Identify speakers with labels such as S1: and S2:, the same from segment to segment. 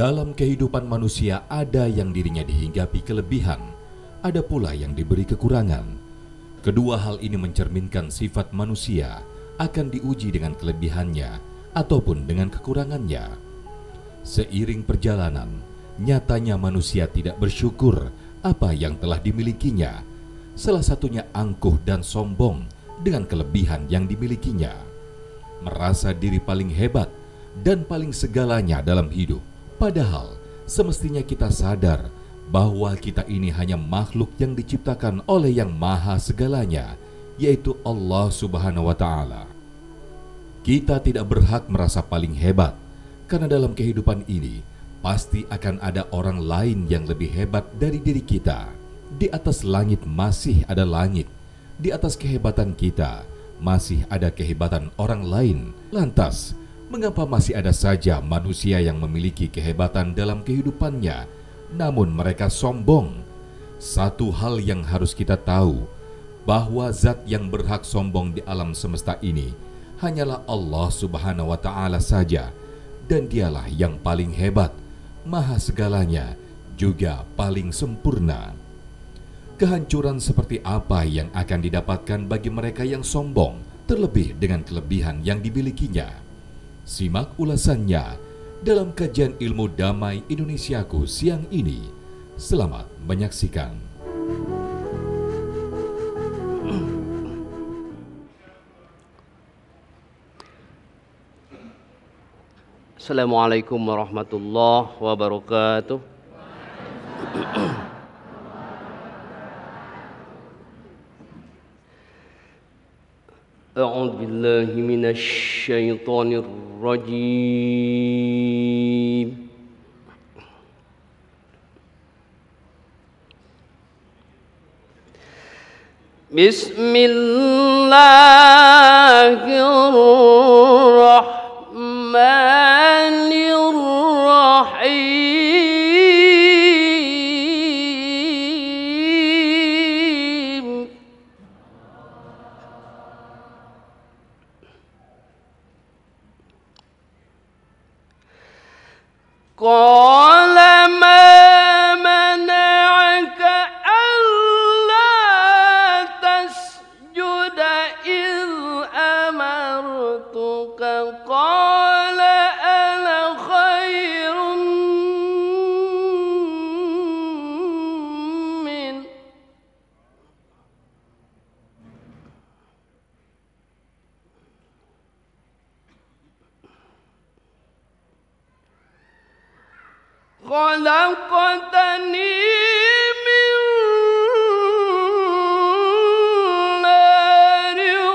S1: Dalam kehidupan manusia ada yang dirinya dihinggapi kelebihan, ada pula yang diberi kekurangan. Kedua hal ini mencerminkan sifat manusia akan diuji dengan kelebihannya ataupun dengan kekurangannya. Seiring perjalanan, nyatanya manusia tidak bersyukur apa yang telah dimilikinya. Salah satunya angkuh dan sombong dengan kelebihan yang dimilikinya. Merasa diri paling hebat dan paling segalanya dalam hidup. Padahal semestinya kita sadar bahwa kita ini hanya makhluk yang diciptakan oleh yang maha segalanya, yaitu Allah Subhanahu wa Ta'ala. Kita tidak berhak merasa paling hebat, karena dalam kehidupan ini pasti akan ada orang lain yang lebih hebat dari diri kita. Di atas langit masih ada langit, di atas kehebatan kita masih ada kehebatan orang lain. Lantas, mengapa masih ada saja manusia yang memiliki kehebatan dalam kehidupannya, namun mereka sombong? Satu hal yang harus kita tahu, bahwa zat yang berhak sombong di alam semesta ini hanyalah Allah Subhanahu wa Ta'ala saja, dan dialah yang paling hebat, maha segalanya, juga paling sempurna. Kehancuran seperti apa yang akan didapatkan bagi mereka yang sombong, terlebih dengan kelebihan yang dimilikinya? Simak ulasannya dalam kajian Ilmu Damai Indonesiaku siang ini. Selamat menyaksikan.
S2: Assalamualaikum warahmatullahi wabarakatuh. A'udzu billahi minasy syaithanir rajim. Bismillahirrahmanirrahim. Qala ma mana'aka alla tasjuda iz amartuka qala ana khairun min khalaqtani min narin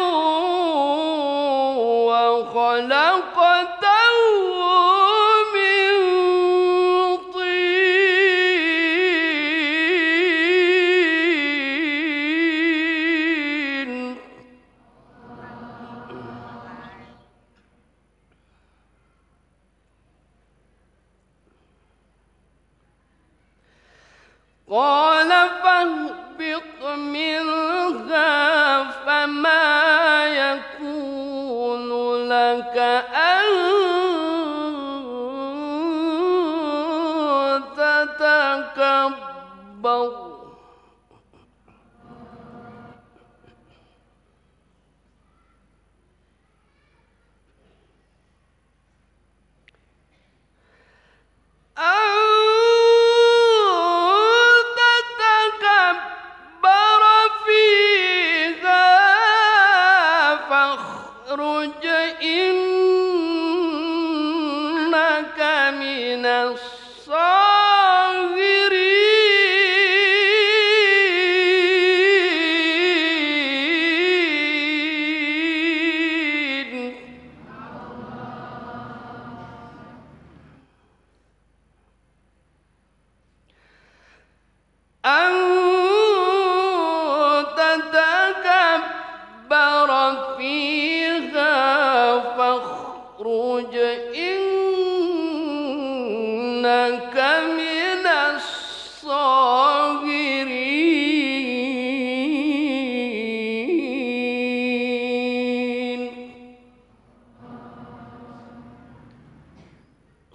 S2: wa khalaqtahu min tin. Qala fahbit minha fama yakunu laka an tatakabbar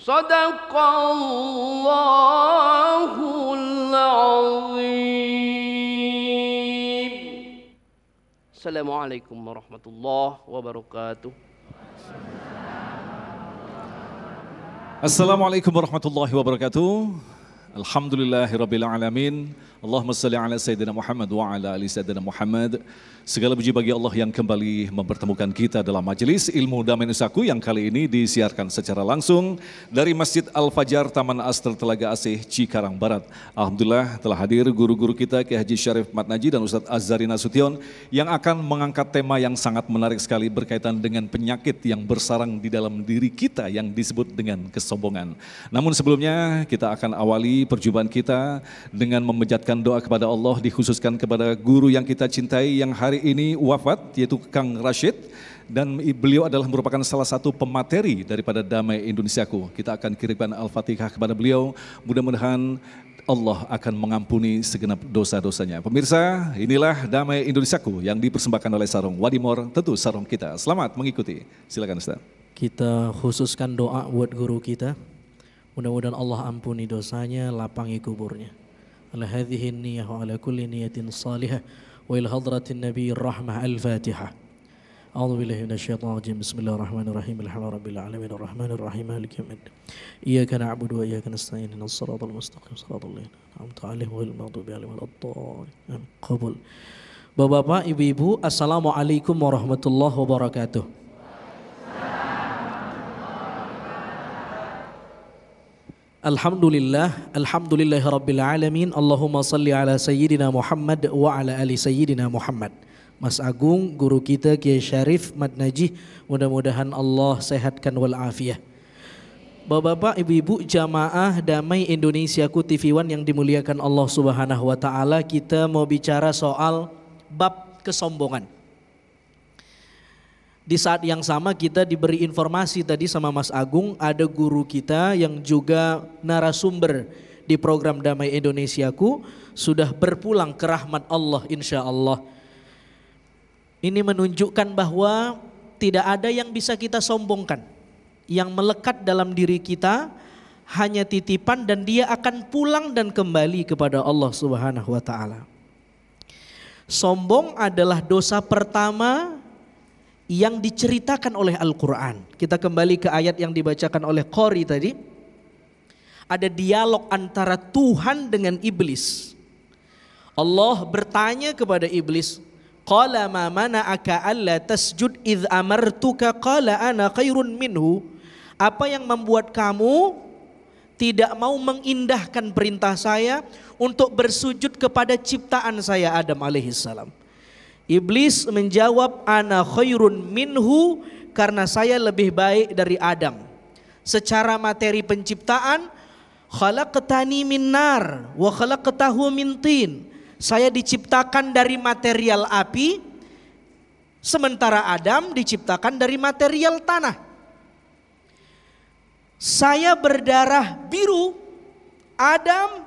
S2: Sadaqallahul Sadaqallahul azim. Assalamualaikum warahmatullahi wabarakatuh.
S3: Assalamualaikum warahmatullahi wabarakatuh. Alhamdulillahirabbil alamin. Allahumma salli ala sayyidina Muhammad wa ala ali sayyidina Muhammad. Segala puji bagi Allah yang kembali mempertemukan kita dalam majelis ilmu Damai Nusaku yang kali ini disiarkan secara langsung dari Masjid Al-Fajar Taman Astra Telaga Asih Cikarang Barat. Alhamdulillah telah hadir guru-guru kita Kiai Haji Syarif Mat Naji dan Ustadz Azhari Nasution yang akan mengangkat tema yang sangat menarik sekali berkaitan dengan penyakit yang bersarang di dalam diri kita yang disebut dengan kesombongan. Namun sebelumnya kita akan awali perjumpaan kita dengan memanjatkan doa kepada Allah dikhususkan kepada guru yang kita cintai yang hari ini wafat yaitu Kang Rashid dan beliau adalah merupakan salah satu pemateri daripada Damai Indonesiaku. Kita akan kirimkan Al-Fatihah kepada beliau. Mudah-mudahan Allah akan mengampuni segenap dosa-dosanya. Pemirsa, inilah Damai Indonesiaku yang dipersembahkan oleh Sarung Wadimor, tentu sarung kita. Selamat mengikuti. Silakan Ustaz.
S4: Kita khususkan doa buat guru kita. Mudah-mudahan Allah ampuni dosanya, lapangi kuburnya. Ala hadhihi niyah wa ala kulli niyatin salihah wa ila hadratin nabiyir rahmah al-fatihah. A'udzu billahi minasyaitonir rajim. Bismillahirrahmanirrahim. Alhamdulillahirabbil alamin arrahmanir rahim maliki yaumiddin. Iyyaka na'budu wa iyyaka nasta'in. Ihdinas siratal mustaqim siratal ladzina an'amta 'alaihim ghairil maghdubi 'alaihim waladdallin. Qabul. Bapak-bapak, ibu-ibu, assalamualaikum warahmatullahi wabarakatuh. Alhamdulillahirabbil alamin. Allahumma salli ala sayyidina Muhammad wa ala ali sayyidina Muhammad. Mas Agung, guru kita Kiai Syarif Mat Naji, mudah-mudahan Allah sehatkan wal afiyah. Bapak-bapak, ibu-ibu, jamaah Damai Indonesiaku TV One yang dimuliakan Allah Subhanahu wa taala, kita mau bicara soal bab kesombongan. Di saat yang sama kita diberi informasi tadi sama Mas Agung, ada guru kita yang juga narasumber di program Damai Indonesiaku sudah berpulang ke rahmat Allah insya Allah. Ini menunjukkan bahwa tidak ada yang bisa kita sombongkan. Yang melekat dalam diri kita hanya titipan dan dia akan pulang dan kembali kepada Allah Subhanahu wa taala. Sombong adalah dosa pertama yang diceritakan oleh Al-Quran. Kita kembali ke ayat yang dibacakan oleh Qori tadi. Ada dialog antara Tuhan dengan iblis. Allah bertanya kepada iblis, qala ma mana'aka alla tasjud idh amartuka qala ana khairun minhu. Apa yang membuat kamu tidak mau mengindahkan perintah saya untuk bersujud kepada ciptaan saya Adam alaihissalam? Iblis menjawab, ana khairun minhu, karena saya lebih baik dari Adam. Secara materi penciptaan, khalaqtani min nar wa khalaqtahu min tin. Saya diciptakan dari material api, sementara Adam diciptakan dari material tanah. Saya berdarah biru, Adam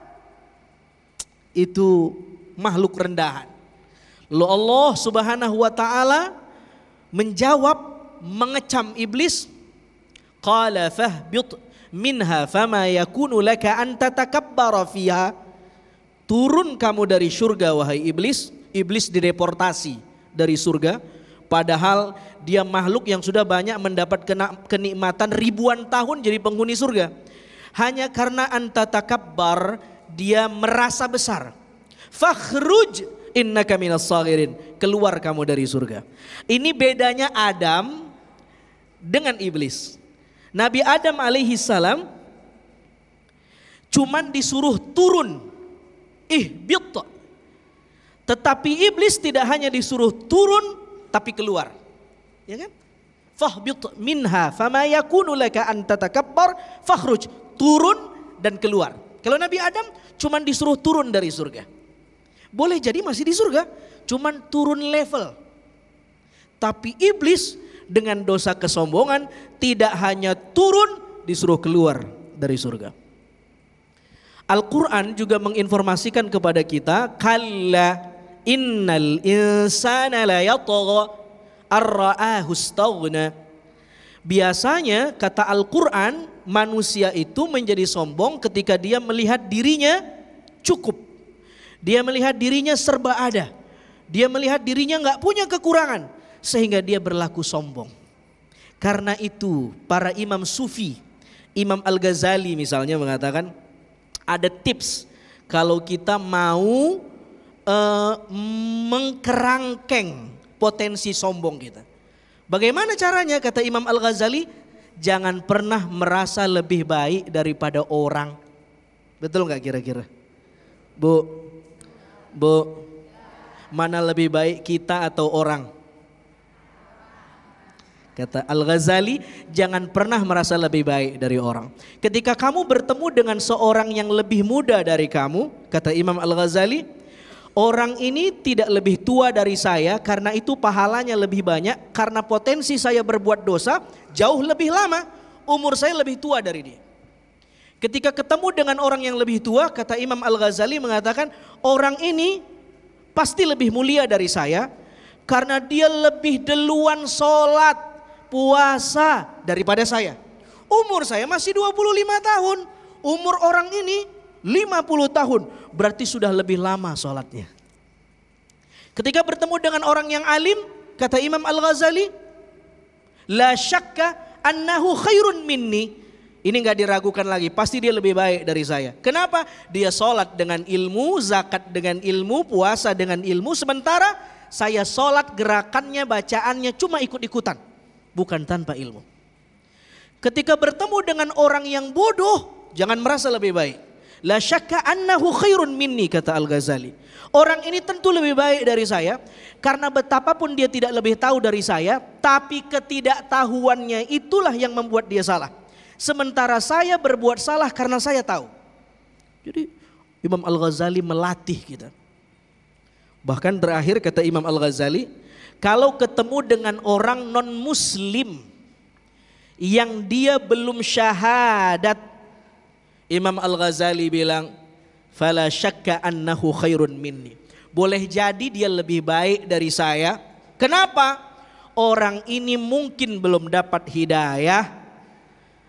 S4: itu makhluk rendahan. Lalu Allah Subhanahu wa taala menjawab, mengecam iblis, qala fahbit minha fama yakunu laka an tatakabbara fiha. Turun kamu dari surga wahai iblis. Iblis dideportasi dari surga, padahal dia makhluk yang sudah banyak mendapat kenikmatan ribuan tahun jadi penghuni surga. Hanya karena antatakabbar, dia merasa besar. Fakhruj innaka minas saghirin, keluar kamu dari surga. Ini bedanya Adam dengan iblis. Nabi Adam alaihi salam cuman disuruh turun, ihbit. Tetapi iblis tidak hanya disuruh turun tapi keluar. Ya kan? Fahbit minha fama yakunu laka an tatakabbar fakhruj, turun dan keluar. Kalau Nabi Adam cuman disuruh turun dari surga. Boleh jadi masih di surga, cuman turun level. Tapi iblis dengan dosa kesombongan tidak hanya turun, disuruh keluar dari surga. Al-Quran juga menginformasikan kepada kita, kalla innal insana la yatgha ar-ra'ahu istaghna. Biasanya kata Al-Quran manusia itu menjadi sombong ketika dia melihat dirinya cukup. Dia melihat dirinya serba ada. Dia melihat dirinya nggak punya kekurangan sehingga dia berlaku sombong. Karena itu para imam sufi, Imam Al-Ghazali misalnya mengatakan ada tips kalau kita mau mengkerangkeng potensi sombong kita. Bagaimana caranya? Kata Imam Al-Ghazali, jangan pernah merasa lebih baik daripada orang. Betul nggak kira-kira? Bu, mana lebih baik kita atau orang? Kata Al-Ghazali, jangan pernah merasa lebih baik dari orang. Ketika kamu bertemu dengan seorang yang lebih muda dari kamu, kata Imam Al-Ghazali, orang ini tidak lebih tua dari saya karena itu pahalanya lebih banyak, karena potensi saya berbuat dosa jauh lebih lama, umur saya lebih tua dari dia. Ketika ketemu dengan orang yang lebih tua, kata Imam Al-Ghazali mengatakan, orang ini pasti lebih mulia dari saya karena dia lebih duluan sholat, puasa daripada saya. Umur saya masih 25 tahun, umur orang ini 50 tahun, berarti sudah lebih lama sholatnya. Ketika bertemu dengan orang yang alim, kata Imam Al-Ghazali, la syakka annahu khairun minni. Ini gak diragukan lagi, pasti dia lebih baik dari saya. Kenapa? Dia sholat dengan ilmu, zakat dengan ilmu, puasa dengan ilmu. Sementara saya sholat gerakannya, bacaannya cuma ikut-ikutan, bukan tanpa ilmu. Ketika bertemu dengan orang yang bodoh, jangan merasa lebih baik. La syakka annahu khairun minni, kata Al-Ghazali. Orang ini tentu lebih baik dari saya karena betapapun dia tidak lebih tahu dari saya, tapi ketidaktahuannya itulah yang membuat dia salah. Sementara saya berbuat salah karena saya tahu. Jadi Imam Al-Ghazali melatih kita. Bahkan terakhir kata Imam Al-Ghazali, kalau ketemu dengan orang non muslim yang dia belum syahadat, Imam Al-Ghazali bilang, fala syakka annahu khairun minni. Boleh jadi dia lebih baik dari saya. Kenapa? Orang ini mungkin belum dapat hidayah,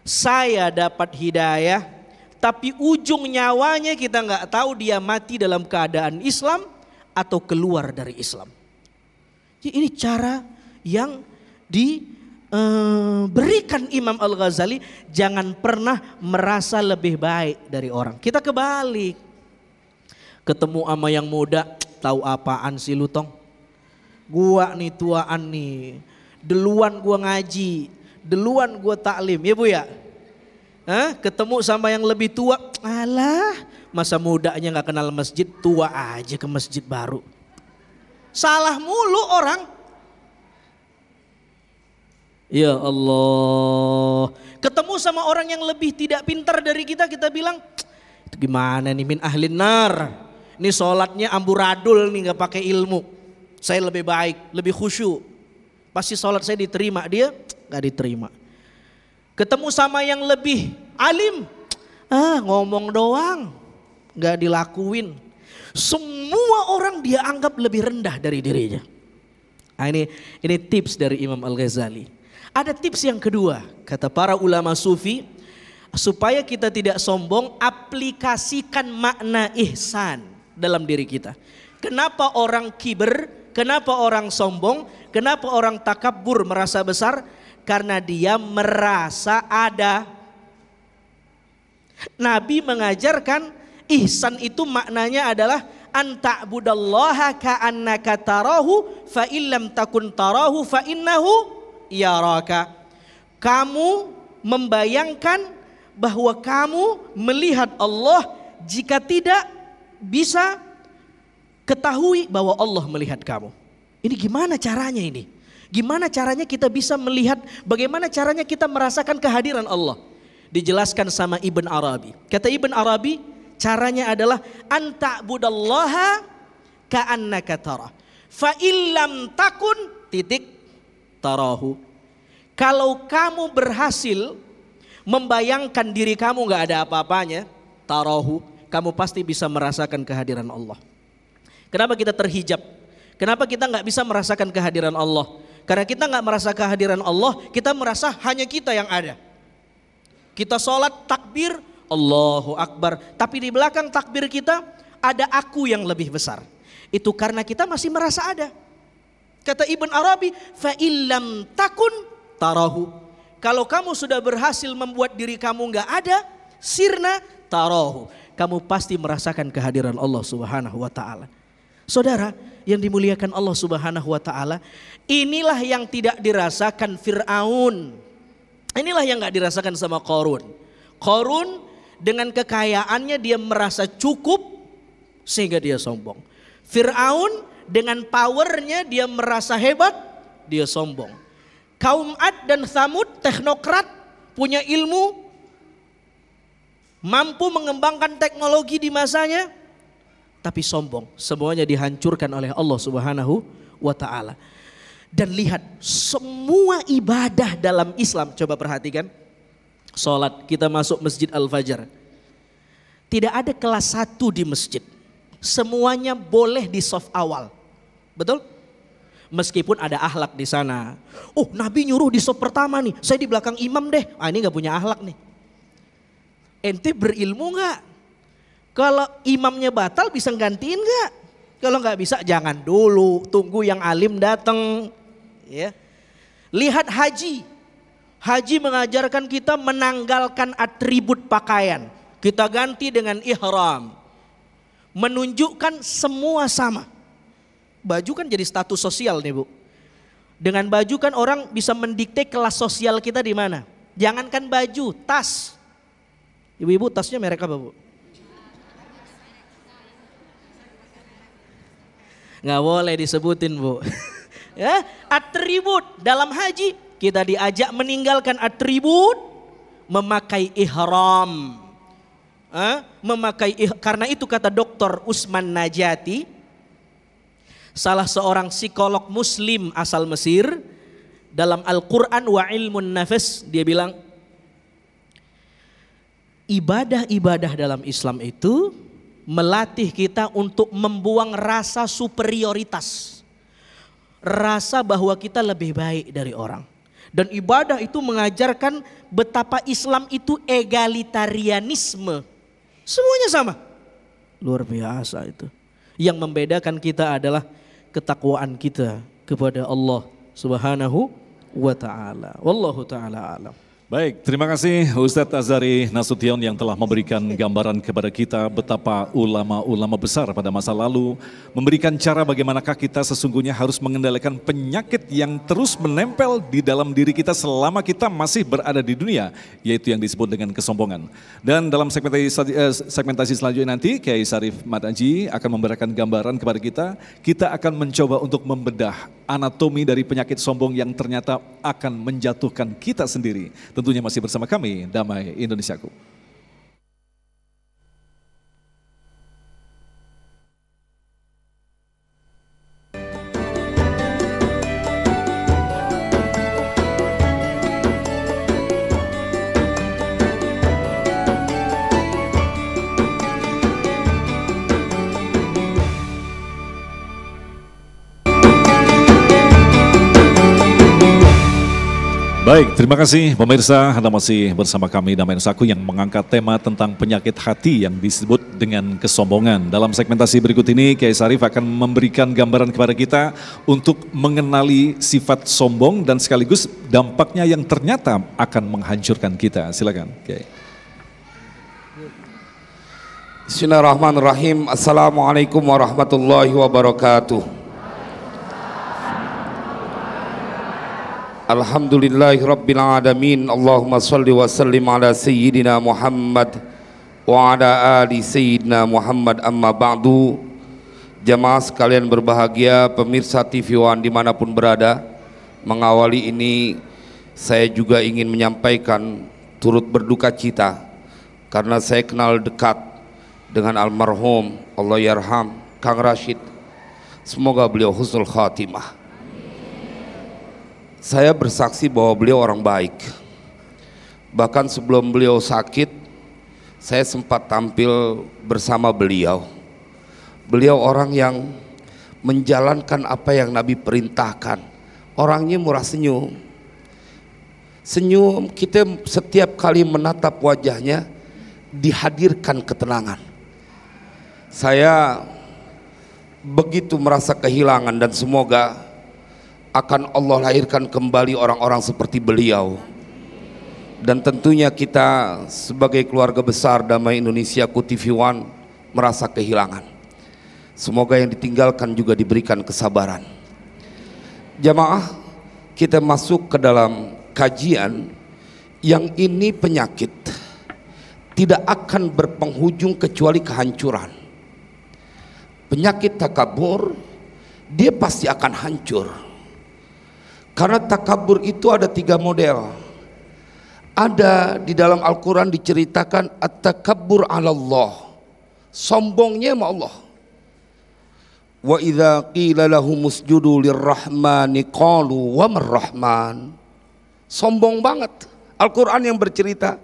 S4: saya dapat hidayah, tapi ujung nyawanya kita nggak tahu dia mati dalam keadaan Islam atau keluar dari Islam. Jadi ini cara yang diberikan Imam Al-Ghazali, jangan pernah merasa lebih baik dari orang. Kita kebalik, ketemu sama yang muda, tahu apaan sih lu tong? Gua nih tuaan nih, duluan gua ngaji, duluan gua taklim, ya bu ya. Ketemu sama yang lebih tua, alah masa mudanya gak kenal masjid, tua aja ke masjid baru. Salah mulu orang. Ya Allah, ketemu sama orang yang lebih tidak pintar dari kita, kita bilang, itu gimana nih, min ahlin nar. Ini sholatnya amburadul nih, gak pakai ilmu. Saya lebih baik, lebih khusyuk. Pasti sholat saya diterima, dia gak diterima. Ketemu sama yang lebih alim, ngomong doang, gak dilakuin. Semua orang dia anggap lebih rendah dari dirinya. Nah, ini tips dari Imam Al-Ghazali. Ada tips yang kedua, kata para ulama sufi, supaya kita tidak sombong, aplikasikan makna ihsan dalam diri kita. Kenapa orang kiber, kenapa orang sombong, kenapa orang takabur merasa besar? Karena dia merasa ada. Nabi mengajarkan ihsan itu maknanya adalah anta'budallaha ka'annaka tarahu fa illam takun tarahu fa innahu yaraka. Kamu membayangkan bahwa kamu melihat Allah, jika tidak bisa ketahui bahwa Allah melihat kamu. Ini gimana caranya ini? Gimana caranya kita bisa melihat, bagaimana caranya kita merasakan kehadiran Allah? Dijelaskan sama Ibn Arabi. Kata Ibn Arabi, caranya adalah anta'budallaha ka'annaka tarah. Fa illam takun tarahu. Kalau kamu berhasil membayangkan diri kamu gak ada apa-apanya, tarahu, kamu pasti bisa merasakan kehadiran Allah. Kenapa kita terhijab? Kenapa kita gak bisa merasakan kehadiran Allah? Karena kita gak merasa kehadiran Allah, kita merasa hanya kita yang ada. Kita sholat takbir, Allahu Akbar. Tapi di belakang takbir kita ada aku yang lebih besar. Itu karena kita masih merasa ada. Kata Ibn Arabi, fa illam takun tarahu. Kalau kamu sudah berhasil membuat diri kamu nggak ada, sirna tarahu. Kamu pasti merasakan kehadiran Allah Subhanahu wa taala. Saudara yang dimuliakan Allah Subhanahu wa taala, inilah yang tidak dirasakan Fir'aun. Inilah yang nggak dirasakan sama Qarun. Qarun dengan kekayaannya dia merasa cukup sehingga dia sombong. Fir'aun dengan powernya dia merasa hebat, dia sombong. Kaum Ad dan Tsamud teknokrat, punya ilmu, mampu mengembangkan teknologi di masanya, tapi sombong. Semuanya dihancurkan oleh Allah Subhanahu wa taala. Dan lihat semua ibadah dalam Islam, coba perhatikan. Salat, kita masuk Masjid Al-Fajar. Tidak ada kelas 1 di masjid. Semuanya boleh di saf awal. Betul? Meskipun ada akhlak di sana. Oh, Nabi nyuruh di saf pertama nih, saya di belakang imam deh. Ini gak punya akhlak nih. Ente berilmu gak? Kalau imamnya batal bisa gantiin gak? Kalau gak bisa jangan dulu, tunggu yang alim datang. Ya. Lihat haji. Haji mengajarkan kita menanggalkan atribut pakaian. Kita ganti dengan ihram. Menunjukkan semua sama. Baju kan jadi status sosial nih Bu. Dengan baju kan orang bisa mendikte kelas sosial kita di mana. Jangankan baju, tas. Ibu-ibu tasnya merek apa Bu? Nggak boleh disebutin Bu. Ya, atribut dalam haji kita diajak meninggalkan atribut, memakai ihram. Karena itu kata Dr. Usman Najati, salah seorang psikolog muslim asal Mesir, dalam Al-Quran wa ilmun nafas dia bilang, ibadah-ibadah dalam Islam itu melatih kita untuk membuang rasa superioritas. Rasa bahwa kita lebih baik dari orang. Dan ibadah itu mengajarkan betapa Islam itu egalitarianisme. Semuanya sama. Luar biasa itu. Yang membedakan kita adalah ketakwaan kita kepada Allah Subhanahu wa ta'ala. Wallahu ta'ala alam.
S3: Baik, terima kasih Ustadz Azhari Nasution yang telah memberikan gambaran kepada kita betapa ulama-ulama besar pada masa lalu memberikan cara bagaimanakah kita sesungguhnya harus mengendalikan penyakit yang terus menempel di dalam diri kita selama kita masih berada di dunia, yaitu yang disebut dengan kesombongan. Dan dalam segmentasi selanjutnya nanti Kiai Syarif Madaji akan memberikan gambaran kepada kita akan mencoba untuk membedah anatomi dari penyakit sombong yang ternyata akan menjatuhkan kita sendiri. Tentunya masih bersama kami, Damai Indonesiaku. Baik, terima kasih pemirsa, Anda masih bersama kami Damai Indonesiaku yang mengangkat tema tentang penyakit hati yang disebut dengan kesombongan. Dalam segmentasi berikut ini, Kiai Syarif akan memberikan gambaran kepada kita untuk mengenali sifat sombong dan sekaligus dampaknya yang ternyata akan menghancurkan kita. Silakan, Kiai.
S5: Bismillahirrahmanirrahim. Assalamualaikum warahmatullahi wabarakatuh. Alhamdulillahirrabbilalamin. Allahumma salli wa sallim ala sayyidina Muhammad wa ala ali sayyidina Muhammad, amma ba'du. Jamaah sekalian berbahagia, pemirsa TV One dimanapun berada, mengawali ini saya juga ingin menyampaikan turut berduka cita karena saya kenal dekat dengan almarhum Allah yarham Kang Rashid. Semoga beliau husnul khatimah. Saya bersaksi bahwa beliau orang baik. Bahkan sebelum beliau sakit, saya sempat tampil bersama beliau. Beliau orang yang menjalankan apa yang Nabi perintahkan. Orangnya murah senyum. senyum, kita setiap kali menatap wajahnya dihadirkan ketenangan. Saya begitu merasa kehilangan, dan semoga akan Allah lahirkan kembali orang-orang seperti beliau. Dan tentunya kita sebagai keluarga besar Damai Indonesiaku TV One merasa kehilangan. Semoga yang ditinggalkan juga diberikan kesabaran. Jamaah, kita masuk ke dalam kajian yang ini penyakit tidak akan berpenghujung kecuali kehancuran. Penyakit takabur, dia pasti akan hancur. Karena takabur itu ada 3 model. Ada di dalam Al-Quran diceritakan at-takabbur 'ala Allah, sombongnya sama Allah. Wa idza qila lahum usjudu lirrahmani qalu wa marrahman. Sombong banget. Al-Quran yang bercerita,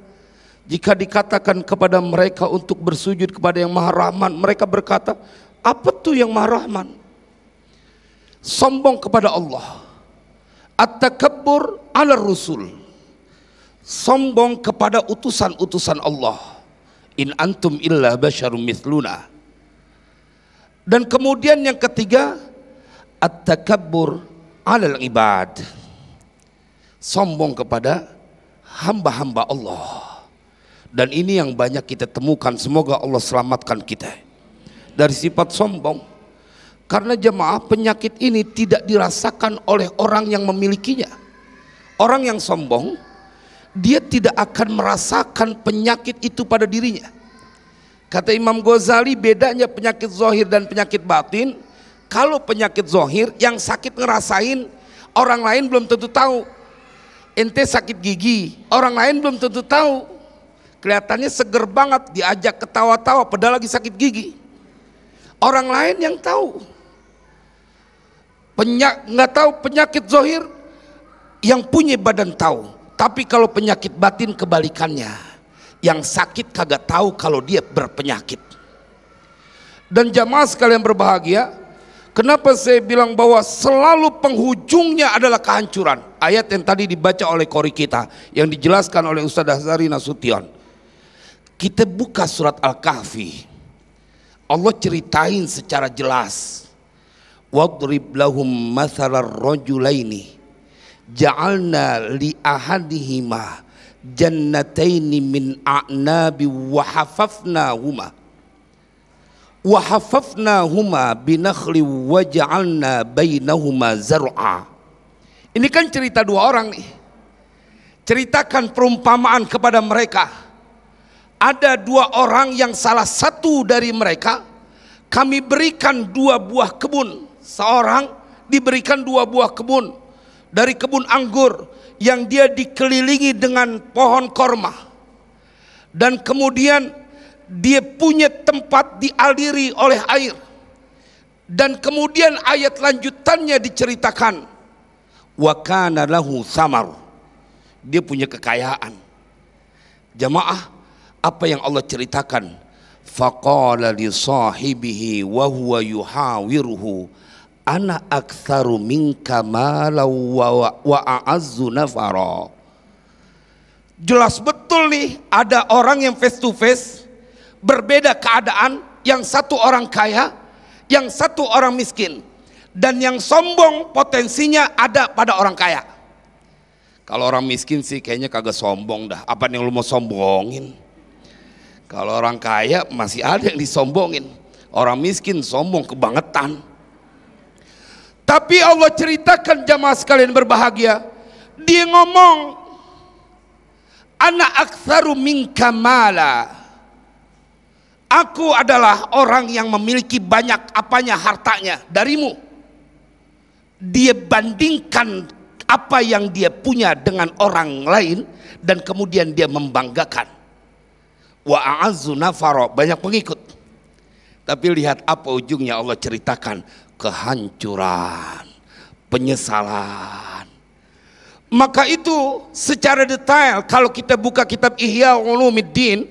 S5: jika dikatakan kepada mereka untuk bersujud kepada yang Maha Rahman, mereka berkata, apa tuh yang Maha Rahman? Sombong kepada Allah. At-takabbur 'ala Rasul, sombong kepada utusan-utusan Allah. In antum illa basyarum mithluna. Dan kemudian yang ketiga, at-takabbur 'alal ibad, sombong kepada hamba-hamba Allah. Dan ini yang banyak kita temukan. Semoga Allah selamatkan kita dari sifat sombong. Karena jemaah, penyakit ini tidak dirasakan oleh orang yang memilikinya. Orang yang sombong, dia tidak akan merasakan penyakit itu pada dirinya. Kata Imam Ghazali, bedanya penyakit zahir dan penyakit batin. Kalau penyakit zahir, yang sakit ngerasain, orang lain belum tentu tahu. Ente sakit gigi, orang lain belum tentu tahu. Kelihatannya seger banget, diajak ketawa-tawa padahal lagi sakit gigi. Orang lain yang tahu. Nggak tahu penyakit zahir, yang punya badan tahu. Tapi kalau penyakit batin kebalikannya, yang sakit kagak tahu kalau dia berpenyakit. Dan jamaah sekalian berbahagia, kenapa saya bilang bahwa selalu penghujungnya adalah kehancuran? Ayat yang tadi dibaca oleh qori kita, yang dijelaskan oleh Ustaz Azhari Nasution. Kita buka surat Al-Kahfi, Allah ceritain secara jelas. Wadrib lahum mathalar rajulaini ja'alna li ahadihima jannataini min a'nabi wa hafafnahuma binakhli wa ja'alna bainahuma zar'a. Ini kan cerita 2 orang nih. Ceritakan perumpamaan kepada mereka. Ada 2 orang yang salah satu dari mereka kami berikan 2 buah kebun. Seorang diberikan 2 buah kebun, dari kebun anggur yang dia dikelilingi dengan pohon korma, dan kemudian dia punya tempat dialiri oleh air, dan kemudian ayat lanjutannya diceritakan wa kana lahu samar, dia punya kekayaan. Jamaah, apa yang Allah ceritakan? Faqala li sahibihi wa huwa yuhawiruhu ana aktsaru minka malan wa a'azzu nafara. Jelas betul nih, ada orang yang face to face, berbeda keadaan, yang satu orang kaya, yang satu orang miskin. Dan yang sombong potensinya ada pada orang kaya. Kalau orang miskin sih kayaknya kagak sombong dah, apa yang lu mau sombongin? Kalau orang kaya masih ada yang disombongin, orang miskin sombong kebangetan. Tapi Allah ceritakan jamaah sekalian berbahagia, dia ngomong ana aktsaru minka mala, aku adalah orang yang memiliki banyak apanya, hartanya darimu. Dia bandingkan apa yang dia punya dengan orang lain, dan kemudian dia membanggakan. Wa a'azzu nafara, banyak pengikut. Tapi lihat apa ujungnya, Allah ceritakan kehancuran, penyesalan. Maka itu secara detail kalau kita buka kitab Ihya Ulumuddin,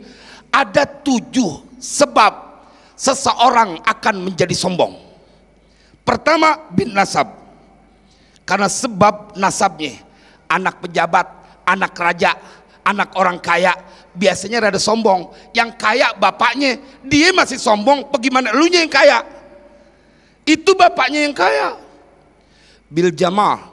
S5: ada 7 sebab seseorang akan menjadi sombong. Pertama, bin nasab, karena sebab nasabnya, anak pejabat, anak raja, anak orang kaya, biasanya rada sombong. Yang kaya bapaknya, dia masih sombong, bagaimana elunya yang kaya? Itu bapaknya yang kaya. Bil jamal,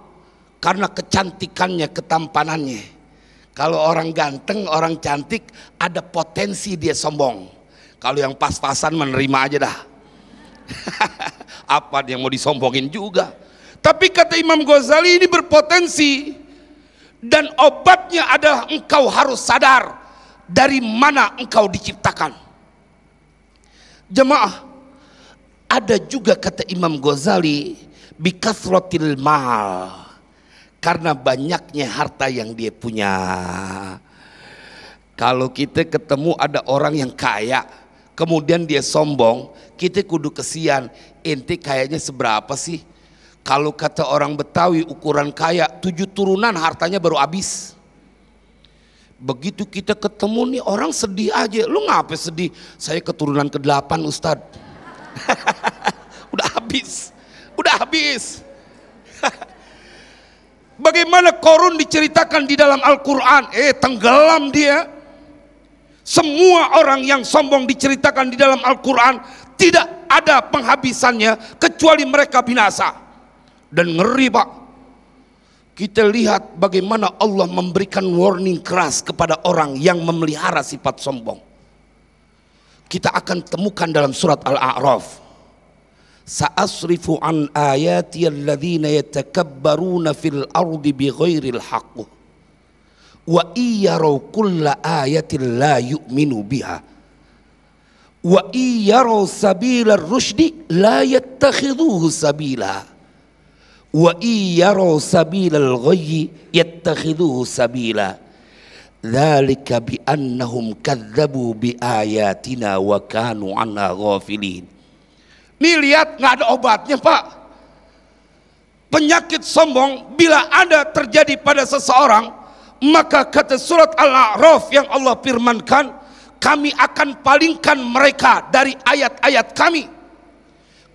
S5: karena kecantikannya, ketampanannya. Kalau orang ganteng, orang cantik, ada potensi dia sombong. Kalau yang pas-pasan menerima aja dah. Apa dia mau disombongin juga. Tapi kata Imam Ghazali ini berpotensi. Dan obatnya adalah engkau harus sadar dari mana engkau diciptakan. Jemaah, ada juga kata Imam Ghazali, bikathratil mal, karena banyaknya harta yang dia punya. Kalau kita ketemu ada orang yang kaya, kemudian dia sombong, kita kudu kesian, ente kayaknya seberapa sih? Kalau kata orang Betawi ukuran kaya 7 turunan hartanya baru habis. Begitu kita ketemu nih orang sedih aja. Lu ngapa sedih? Saya keturunan ke-8 Ustadz. Udah habis. Udah habis. Bagaimana Qarun diceritakan di dalam Al-Quran? Tenggelam dia. Semua orang yang sombong diceritakan di dalam Al-Quran tidak ada penghabisannya kecuali mereka binasa. Dan ngeri Pak, kita lihat bagaimana Allah memberikan warning keras kepada orang yang memelihara sifat sombong. Kita akan temukan dalam surat Al-A'raf, sa'asrifu an ayati alladhina yatakabbaruna fil ardi bighairil haqq wa iyaraw kulla ayatin la yu'minu biha wa iyaraw sabila rusydi la yattakhidhuhu sabila wa iyaraw sabilal ghayyi yattakhidhuhu sabila dzalika bi annahum kadzdzabu bi ayatina wa kanu anha ghafilin. Nih lihat, nggak ada obatnya Pak. Penyakit sombong bila ada terjadi pada seseorang, maka kata surat Al-A'raf yang Allah firmankan, kami akan palingkan mereka dari ayat-ayat kami.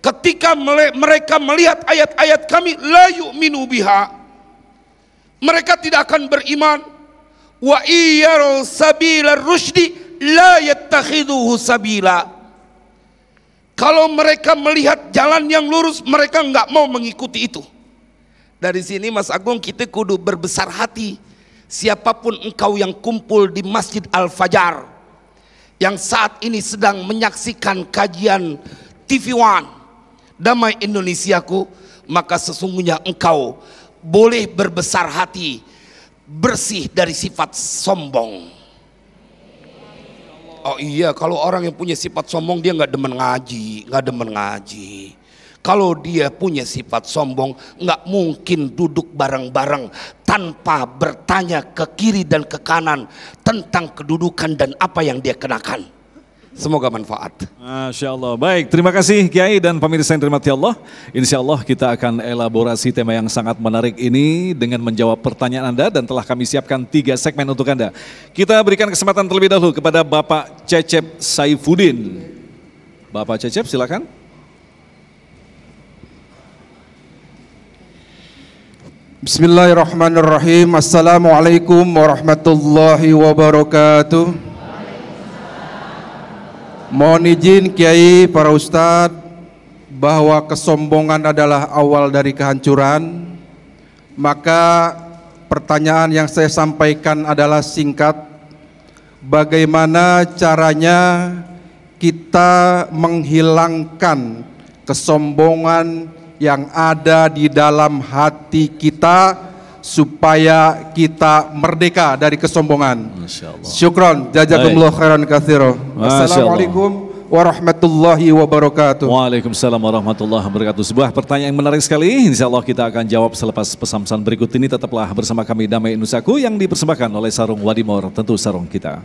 S5: Ketika mereka melihat ayat-ayat kami, la yu'minu biha, mereka tidak akan beriman. Wa iyyaru sabilar rusydi la yattakhidhuhu sabila. Kalau mereka melihat jalan yang lurus, mereka enggak mau mengikuti itu. Dari sini Mas Agung, kita kudu berbesar hati. Siapapun engkau yang kumpul di Masjid Al-Fajar, yang saat ini sedang menyaksikan kajian TV One Damai Indonesiaku, maka sesungguhnya engkau boleh berbesar hati, bersih dari sifat sombong. Oh iya, kalau orang yang punya sifat sombong dia nggak demen ngaji, nggak demen ngaji. Kalau dia punya sifat sombong, nggak mungkin duduk bareng-bareng tanpa bertanya ke kiri dan ke kanan tentang kedudukan dan apa yang dia kenakan. Semoga manfaat.
S3: Masya Allah. Baik, terima kasih Kiai dan pemirsa yang dirahmati Allah. Insya Allah kita akan elaborasi tema yang sangat menarik ini dengan menjawab pertanyaan Anda, dan telah kami siapkan 3 segmen untuk Anda. Kita berikan kesempatan terlebih dahulu kepada Bapak Cecep Saifuddin. Bapak Cecep silakan.
S6: Bismillahirrahmanirrahim. Assalamualaikum warahmatullahi wabarakatuh. Mohon izin Kiai, para ustadz, bahwa kesombongan adalah awal dari kehancuran. Maka pertanyaan yang saya sampaikan adalah singkat. Bagaimana caranya kita menghilangkan kesombongan yang ada di dalam hati kita supaya kita merdeka dari kesombongan. Syukron, jazakumullah khairan katsira. Assalamualaikum warahmatullahi wabarakatuh.
S3: Waalaikumsalam warahmatullahi wabarakatuh. Sebuah pertanyaan yang menarik sekali. Insya Allah kita akan jawab selepas pesan-pesan berikut ini. Tetaplah bersama kami Damai Indonesiaku yang dipersembahkan oleh Sarung Wadimor, tentu sarung kita.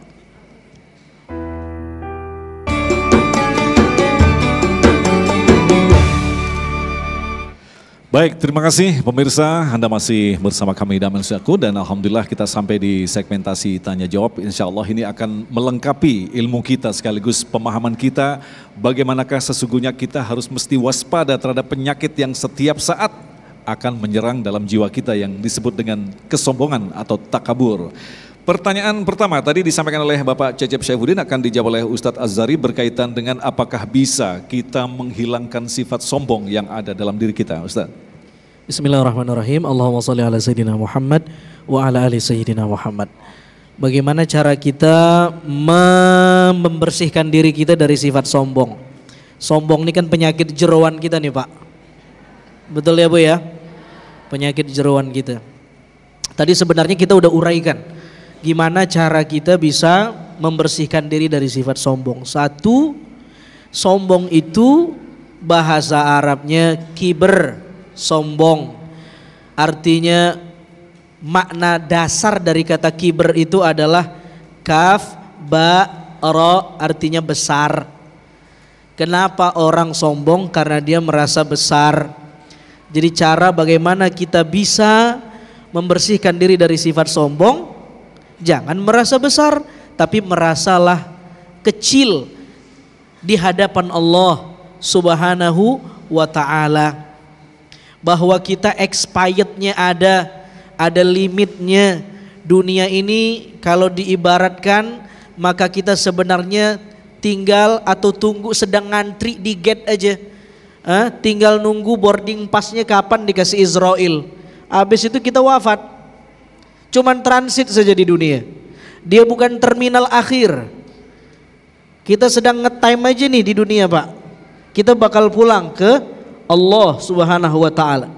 S3: Baik, terima kasih pemirsa, Anda masih bersama kami Damai Indonesiaku, dan Alhamdulillah kita sampai di segmentasi tanya jawab. Insya Allah ini akan melengkapi ilmu kita sekaligus pemahaman kita bagaimanakah sesungguhnya kita harus mesti waspada terhadap penyakit yang setiap saat akan menyerang dalam jiwa kita yang disebut dengan kesombongan atau takabur. Pertanyaan pertama tadi disampaikan oleh Bapak Cecep Syaifuddin, akan dijawab oleh Ustadz Azhari berkaitan dengan apakah bisa kita menghilangkan sifat sombong yang ada dalam diri kita, Ustadz.
S4: Bismillahirrahmanirrahim. Allahumma sholli ala sayyidina Muhammad wa ala ali sayyidina Muhammad. Bagaimana cara kita membersihkan diri kita dari sifat sombong? Sombong ini kan penyakit jeroan kita nih Pak. Betul ya Bu ya? Penyakit jeroan kita. Tadi sebenarnya kita udah uraikan gimana cara kita bisa membersihkan diri dari sifat sombong. Satu, sombong itu bahasa Arabnya kiber, sombong. Artinya makna dasar dari kata kiber itu adalah kaf, ba, ro, artinya besar. Kenapa orang sombong? Karena dia merasa besar. Jadi cara bagaimana kita bisa membersihkan diri dari sifat sombong, jangan merasa besar, tapi merasalah kecil di hadapan Allah Subhanahu wa ta'ala. Bahwa kita expirednya ada limitnya. Dunia ini kalau diibaratkan, maka kita sebenarnya tinggal atau tunggu, sedang ngantri di gate aja. Tinggal nunggu boarding passnya kapan dikasih Israel. Habis itu kita wafat. Cuman transit saja di dunia. Dia bukan terminal akhir. Kita sedang nge-time aja nih di dunia Pak. Kita bakal pulang ke Allah Subhanahu wa ta'ala.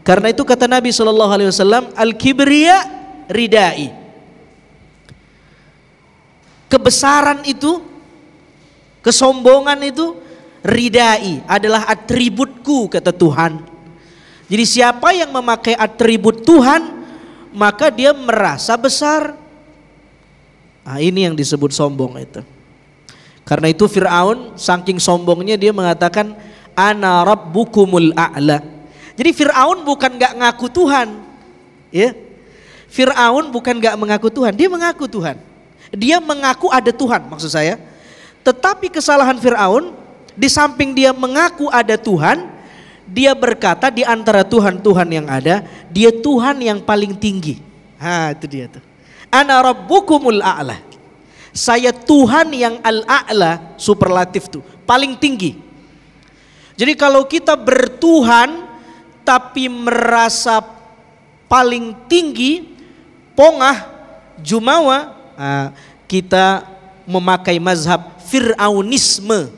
S4: Karena itu kata Nabi SAW, al-kibriya ridai. Kebesaran itu, kesombongan itu, ridai adalah atributku kata Tuhan. Jadi siapa yang memakai atribut Tuhan, maka dia merasa besar. Nah, ini yang disebut sombong itu. Karena itu Fir'aun saking sombongnya dia mengatakan ana rabbukumul a'la. Jadi Fir'aun bukan gak ngaku Tuhan, ya. Fir'aun bukan gak mengaku Tuhan, dia mengaku Tuhan. Dia mengaku ada Tuhan maksud saya. Tetapi kesalahan Fir'aun, di samping dia mengaku ada Tuhan, dia berkata di antara Tuhan-Tuhan yang ada, dia Tuhan yang paling tinggi. Itu dia tuh. Ana rabbukumul a'la. Saya Tuhan yang al-a'la, superlatif tuh, paling tinggi. Jadi kalau kita bertuhan tapi merasa paling tinggi, pongah, jumawa, kita memakai mazhab Fir'aunisme.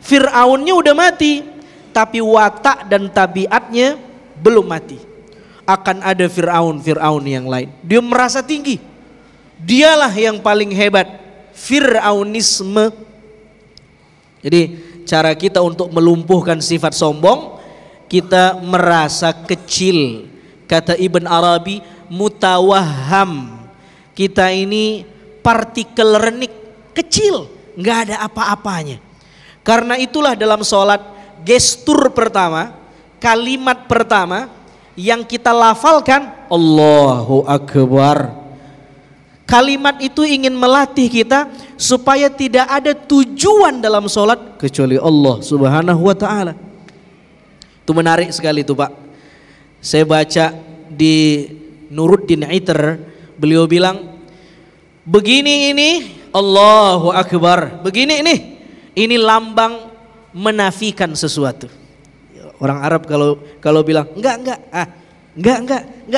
S4: Fir'aunnya udah mati, tapi watak dan tabiatnya belum mati. Akan ada Fir'aun yang lain. Dia merasa tinggi. Dialah yang paling hebat. Fir'aunisme. Jadi cara kita untuk melumpuhkan sifat sombong, kita merasa kecil. Kata Ibn Arabi, mutawahham. Kita ini partikel renik, kecil, nggak ada apa-apanya. Karena itulah dalam sholat, gestur pertama, kalimat pertama yang kita lafalkan Allahu Akbar. Kalimat itu ingin melatih kita supaya tidak ada tujuan dalam sholat kecuali Allah Subhanahu wa ta'ala. Itu menarik sekali itu Pak. Saya baca di Nuruddin Iter, beliau bilang begini ini Allahu Akbar, begini ini lambang menafikan sesuatu. Orang Arab kalau bilang enggak,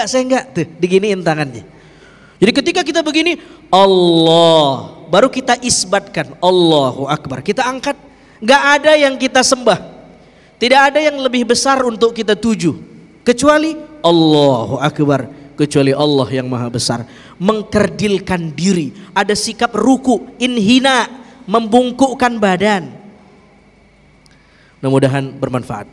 S4: saya enggak, tuh diginiin tangannya. Jadi ketika kita begini Allah, baru kita isbatkan Allahu Akbar, kita angkat. Enggak ada yang kita sembah, tidak ada yang lebih besar untuk kita tuju kecuali Allahu Akbar, kecuali Allah yang maha besar. Mengkerdilkan diri, ada sikap ruku, inhina, membungkukkan badan. Mudah-mudahan bermanfaat.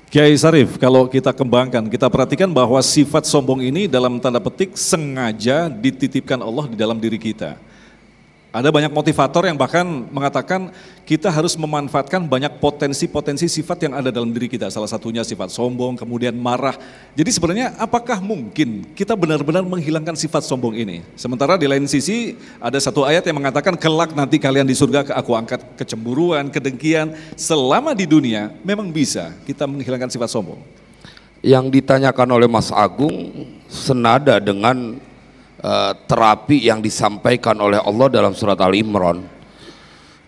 S3: Kiai Sarif, kalau kita kembangkan, kita perhatikan bahwa sifat sombong ini dalam tanda petik sengaja dititipkan Allah di dalam diri kita. Ada banyak motivator yang bahkan mengatakan kita harus memanfaatkan banyak potensi-potensi sifat yang ada dalam diri kita. Salah satunya sifat sombong, kemudian marah. Jadi sebenarnya apakah mungkin kita benar-benar menghilangkan sifat sombong ini? Sementara di lain sisi ada satu ayat yang mengatakan kelak nanti kalian di surga aku angkat kecemburuan, kedengkian. Selama di dunia memang bisa kita menghilangkan sifat sombong.
S5: Yang ditanyakan oleh Mas Agung senada dengan terapi yang disampaikan oleh Allah dalam surat Al-Imran.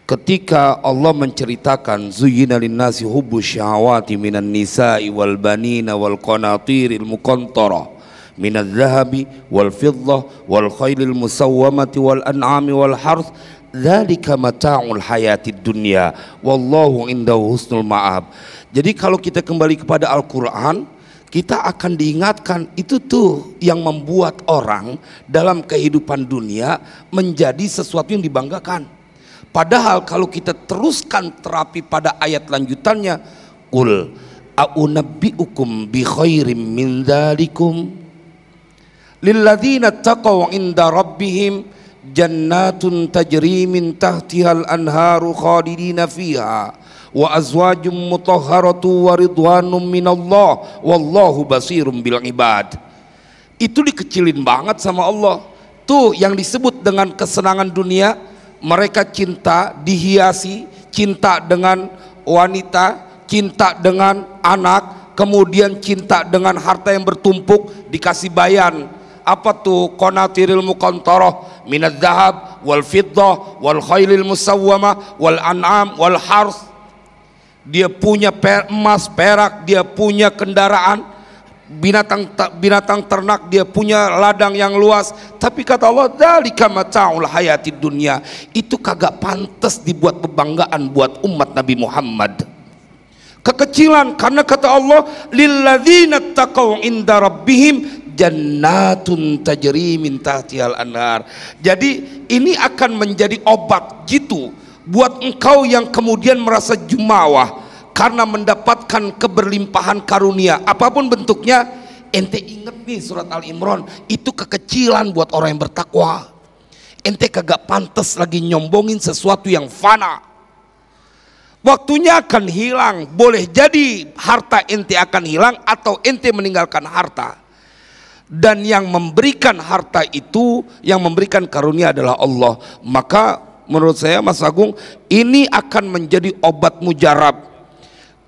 S5: Ketika Allah menceritakan zuyyina linnasi hubbus syahawati minan nisa'i wal banina wal qanatiril muqantara minadz zahabi wal fiddah wal khailil musawwamati wal an'ami wal harth dzalika mata'ul hayatid dunya wallahu indahu husnul ma'ab. Jadi kalau kita kembali kepada Al-Qur'an, kita akan diingatkan itu tuh yang membuat orang dalam kehidupan dunia menjadi sesuatu yang dibanggakan. Padahal kalau kita teruskan terapi pada ayat lanjutannya, qul a'unabbi'ukum bi khairim min dzalikum lilladzina taqaw 'inda rabbihim jannatun tajri min tahtihal anharu khalidina fiha wa azwajum mutahharatu wa ridwanum minallah wallahu basirum bil ibad. Itu dikecilin banget sama Allah. Tuh yang disebut dengan kesenangan dunia, mereka cinta dihiasi, cinta dengan wanita, cinta dengan anak, kemudian cinta dengan harta yang bertumpuk, dikasih bayan. Apa tuh? Qanatiril muqantarah minadz zahab wal fiddah wal khailil musawwamah wal an'am wal harth. Dia punya emas, perak, dia punya kendaraan, binatang ternak, dia punya ladang yang luas. Tapi kata Allah, dzalika mata'ul hayatid dunya. Itu kagak pantas dibuat kebanggaan buat umat Nabi Muhammad. Kekecilan, karena kata Allah, lilladzina taqaw 'inda rabbihim jannatun tajri min tahtihal anhar. Jadi ini akan menjadi obat jitu buat engkau yang kemudian merasa jumawah karena mendapatkan keberlimpahan karunia apapun bentuknya. Ente inget nih surat Al-Imran, itu kekecilan buat orang yang bertakwa. Ente kagak pantas lagi nyombongin sesuatu yang fana. Waktunya akan hilang. Boleh jadi harta ente akan hilang atau ente meninggalkan harta. Dan yang memberikan harta itu, yang memberikan karunia adalah Allah. Maka menurut saya Mas Agung, ini akan menjadi obat mujarab.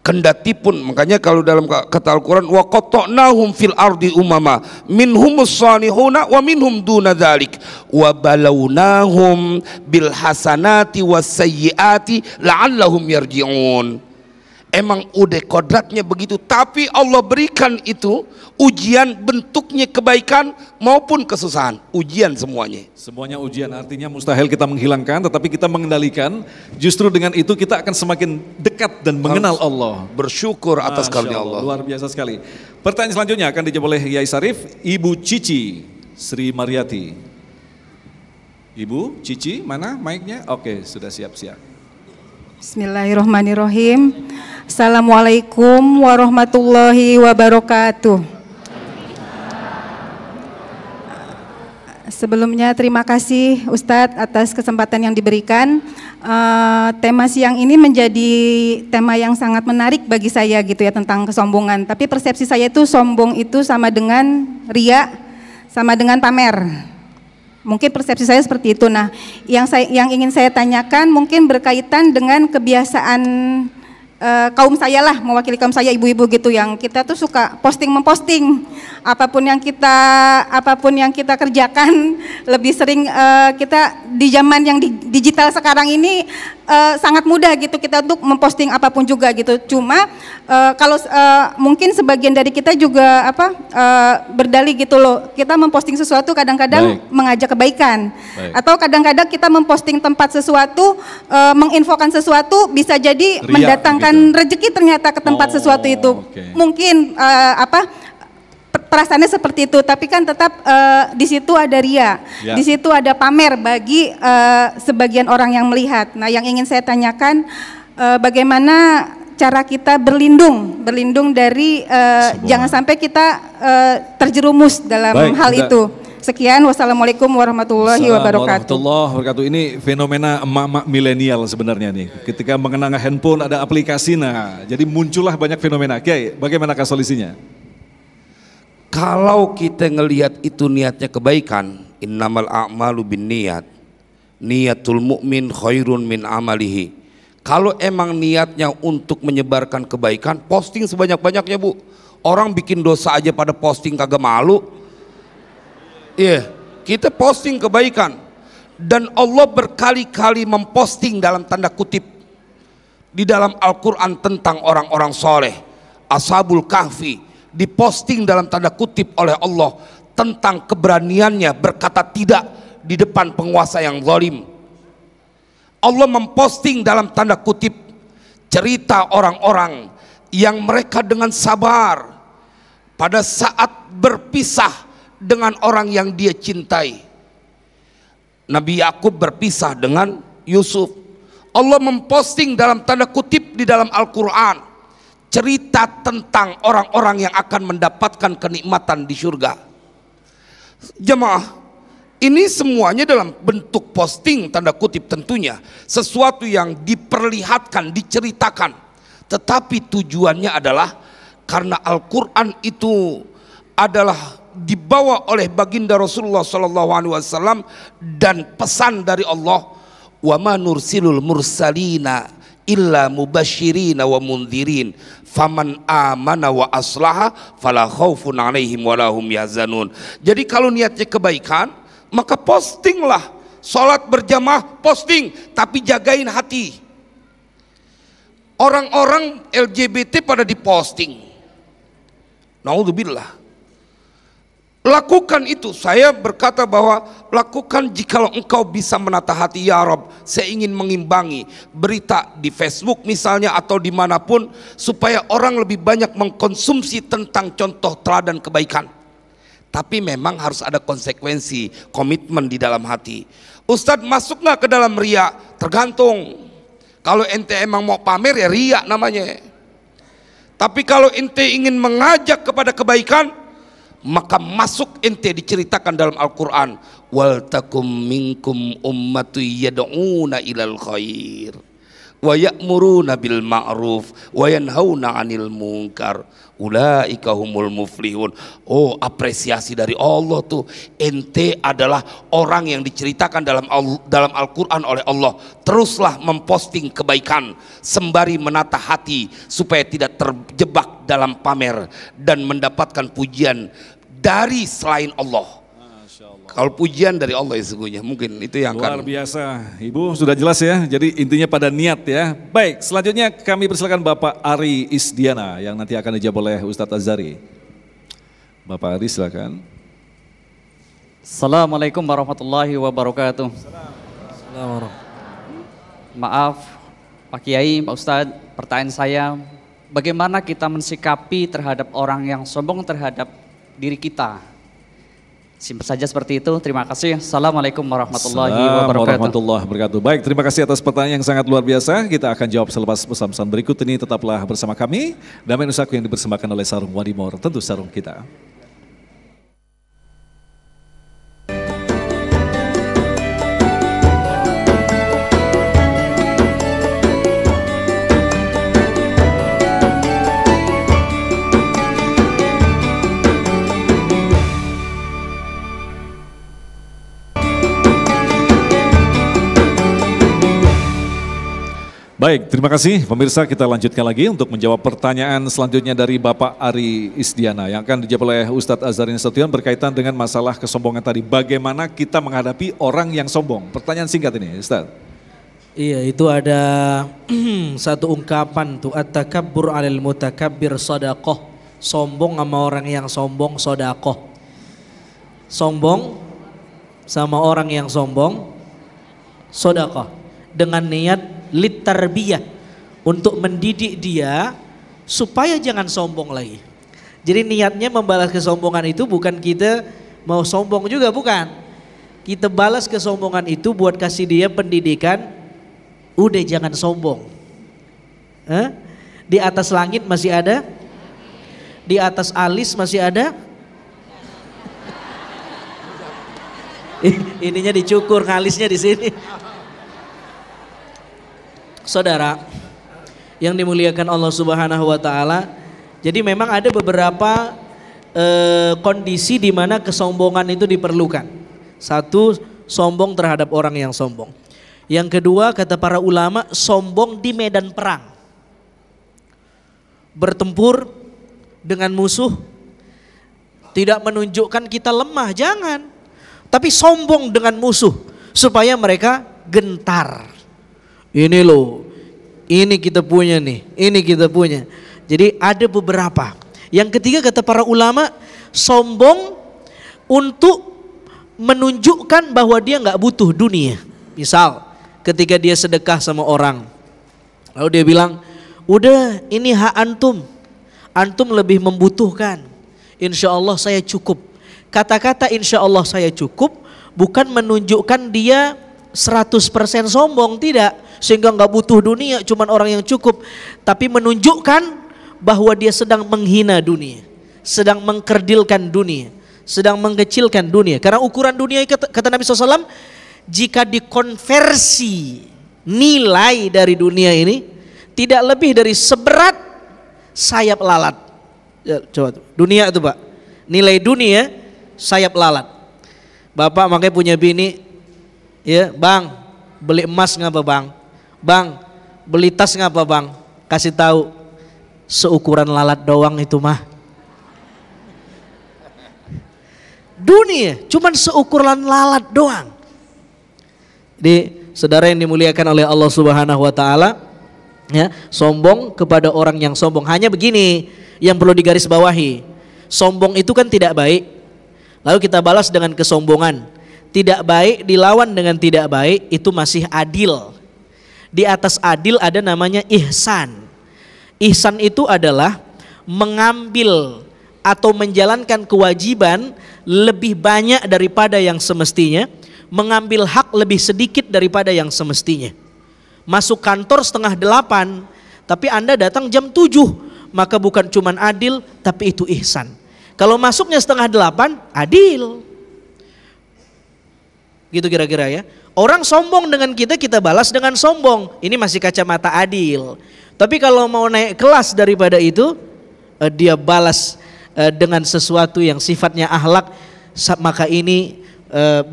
S5: Kendatipun, makanya kalau dalam kata Al-Quran, wa qata'nahum fil ardi umama minhumus salihuna wa minhum duna dzalik wa balawnahum bil hasanati was sayyiati la'allahum yarji'un. Emang udah kodratnya begitu, tapi Allah berikan itu ujian, bentuknya kebaikan maupun kesusahan, ujian semuanya.
S3: Semuanya ujian, artinya mustahil kita menghilangkan, tetapi kita mengendalikan. Justru dengan itu kita akan semakin dekat dan mengenal Allah.
S5: Bersyukur atas karunia Allah.
S3: Luar biasa sekali. Pertanyaan selanjutnya akan dijawab oleh Yai Sarif, Ibu Cici Sri Mariati. Ibu Cici, mana mic-nya? Oke, sudah siap-siap.
S7: Bismillahirrahmanirrahim. Assalamualaikum warahmatullahi wabarakatuh. Sebelumnya terima kasih Ustadz atas kesempatan yang diberikan. Tema siang ini menjadi tema yang sangat menarik bagi saya gitu ya, tentang kesombongan. Tapi persepsi saya itu sombong itu sama dengan ria, sama dengan pamer. Mungkin persepsi saya seperti itu. Nah, yang ingin saya tanyakan mungkin berkaitan dengan kebiasaan kaum saya lah, mewakili kaum saya, ibu-ibu gitu, yang kita tuh suka memposting apapun yang kita kerjakan. Lebih sering kita di zaman yang digital sekarang ini sangat mudah gitu kita untuk memposting apapun juga gitu. Cuma kalau mungkin sebagian dari kita juga berdalih gitu loh, kita memposting sesuatu kadang-kadang mengajak kebaikan. Atau kadang-kadang kita memposting tempat sesuatu, menginfokan sesuatu, bisa jadi mendatangkan rezeki ternyata ke tempat sesuatu itu. Mungkin perasaannya seperti itu, tapi kan tetap di situ ada ria, di situ ada pamer bagi sebagian orang yang melihat. Nah, yang ingin saya tanyakan, bagaimana cara kita berlindung dari jangan sampai kita terjerumus dalam hal itu. Sekian, wassalamualaikum warahmatullahi wabarakatuh.
S3: Warahmatullahi wabarakatuh. Ini fenomena emak-emak milenial sebenarnya nih. Ketika mengenang handphone ada aplikasi, nah jadi muncullah banyak fenomena. Kiai, bagaimanakah solusinya?
S5: Kalau kita ngelihat itu niatnya kebaikan, innamal a'malu binniyat, niyatul mu'min khairun min amalihi. Kalau emang niatnya untuk menyebarkan kebaikan, posting sebanyak-banyaknya Bu. Orang bikin dosa aja pada posting kagak malu. Iya, kita posting kebaikan. Dan Allah berkali-kali memposting dalam tanda kutip di dalam Al-Quran tentang orang-orang soleh. Ashabul Kahfi diposting dalam tanda kutip oleh Allah tentang keberaniannya berkata tidak di depan penguasa yang zalim. Allah memposting dalam tanda kutip cerita orang-orang yang mereka dengan sabar pada saat berpisah dengan orang yang dia cintai. Nabi Yakub berpisah dengan Yusuf. Allah memposting dalam tanda kutip di dalam Al-Quran cerita tentang orang-orang yang akan mendapatkan kenikmatan di surga. Jemaah, ini semuanya dalam bentuk posting tanda kutip tentunya, sesuatu yang diperlihatkan, diceritakan, tetapi tujuannya adalah karena Al-Quran itu adalah dibawa oleh baginda Rasulullah SAW dan pesan dari Allah, wa ma nursilul mursalina illa mubasyirina wa mundhirin faman amana wa aslaha fala khaufun alaihim wa lahum yahzanun. Jadi kalau niatnya kebaikan, maka postinglah. Salat berjamaah posting, tapi jagain hati. Orang-orang LGBT pada diposting. Naudzubillah. Lakukan itu. Saya berkata bahwa lakukan jikalau engkau bisa menata hati. Ya Rob, saya ingin mengimbangi berita di Facebook misalnya atau dimanapun, supaya orang lebih banyak mengkonsumsi tentang contoh teladan kebaikan. Tapi memang harus ada konsekuensi, komitmen di dalam hati. Ustadz, masuk nggak ke dalam ria? Tergantung. Kalau ente emang mau pamer ya ria namanya. Tapi kalau ente ingin mengajak kepada kebaikan, maka masuk ente diceritakan dalam Al-Quran, wal takum minkum ummatu yad'una ilal khair wa ya'muruna bil ma'ruf wa yanhauna 'anil munkar ulaika humul muflihun. Oh, apresiasi dari Allah tuh, ente adalah orang yang diceritakan dalam Al-Quran oleh Allah. Teruslah memposting kebaikan sembari menata hati supaya tidak terjebak dalam pamer dan mendapatkan pujian dari selain Allah. Kalau pujian dari Allah ya sesungguhnya, mungkin itu yang
S3: luar biasa. Ibu sudah jelas ya, jadi intinya pada niat ya. Baik, selanjutnya kami persilakan Bapak Ari Isdiana yang nanti akan dijawab oleh Ustadz Azhari. Bapak Ari silakan.
S8: Assalamualaikum warahmatullahi wabarakatuh. Maaf Pak Kiai, Pak Ustadz, pertanyaan saya, bagaimana kita mensikapi terhadap orang yang sombong terhadap diri kita? Simpel saja seperti itu. Terima kasih. Assalamualaikum warahmatullahi
S3: wabarakatuh. Baik, terima kasih atas pertanyaan yang sangat luar biasa. Kita akan jawab selepas pesan-pesan berikut ini. Tetaplah bersama kami. Damai Nusaku yang dipersembahkan oleh Sarung Wadimor, tentu sarung kita. Baik, terima kasih pemirsa, kita lanjutkan lagi untuk menjawab pertanyaan selanjutnya dari Bapak Ari Isdiana yang akan dijawab oleh Ustadz Azhari Nasution berkaitan dengan masalah kesombongan tadi. Bagaimana kita menghadapi orang yang sombong? Pertanyaan singkat ini Ustadz.
S4: Iya, itu ada satu ungkapan tuh, at-takabbur 'alal mutakabbir shadaqah. Sombong sama orang yang sombong shadaqah. Sombong sama orang yang sombong shadaqah dengan niat litarbiyah, untuk mendidik dia supaya jangan sombong lagi. Jadi niatnya membalas kesombongan itu bukan kita mau sombong juga, bukan. Kita balas kesombongan itu buat kasih dia pendidikan, udah jangan sombong. Di atas langit masih ada, di atas alis masih ada. Ininya dicukur, ngalisnya di sini. Saudara yang dimuliakan Allah Subhanahu wa taala, jadi memang ada beberapa kondisi di mana kesombongan itu diperlukan. Satu, sombong terhadap orang yang sombong. Yang kedua, kata para ulama, sombong di medan perang. Bertempur dengan musuh, tidak menunjukkan kita lemah, jangan. Tapi sombong dengan musuh supaya mereka gentar. Ini loh, ini kita punya nih, ini kita punya. Jadi ada beberapa. Yang ketiga kata para ulama, sombong untuk menunjukkan bahwa dia nggak butuh dunia. Misal ketika dia sedekah sama orang, lalu dia bilang, udah ini hak antum, antum lebih membutuhkan. Insya Allah saya cukup. Kata-kata insya Allah saya cukup bukan menunjukkan dia 100% sombong, tidak. Sehingga nggak butuh dunia, cuman orang yang cukup. Tapi menunjukkan bahwa dia sedang menghina dunia, sedang mengkerdilkan dunia, sedang mengkecilkan dunia. Karena ukuran dunia, kata Nabi SAW, jika dikonversi nilai dari dunia ini tidak lebih dari seberat sayap lalat. Ya, coba tuh. Dunia itu Pak, nilai dunia sayap lalat. Bapak makanya punya bini, ya bang, beli emas ngapa bang? Bang, beli tas ngapa bang? Kasih tahu, seukuran lalat doang itu mah. Dunia cuman seukuran lalat doang. Jadi saudara yang dimuliakan oleh Allah Subhanahu wa taala, ya, sombong kepada orang yang sombong. Hanya begini yang perlu digarisbawahi. Sombong itu kan tidak baik. Lalu kita balas dengan kesombongan. Tidak baik dilawan dengan tidak baik, itu masih adil. Di atas adil ada namanya ihsan. Ihsan itu adalah mengambil atau menjalankan kewajiban lebih banyak daripada yang semestinya, mengambil hak lebih sedikit daripada yang semestinya. Masuk kantor 7:30, tapi Anda datang jam 7, maka bukan cuman adil, tapi itu ihsan. Kalau masuknya 7:30, adil. Gitu kira-kira ya. Orang sombong dengan kita, kita balas dengan sombong. Ini masih kacamata adil. Tapi kalau mau naik kelas daripada itu, dia balas dengan sesuatu yang sifatnya akhlak, maka ini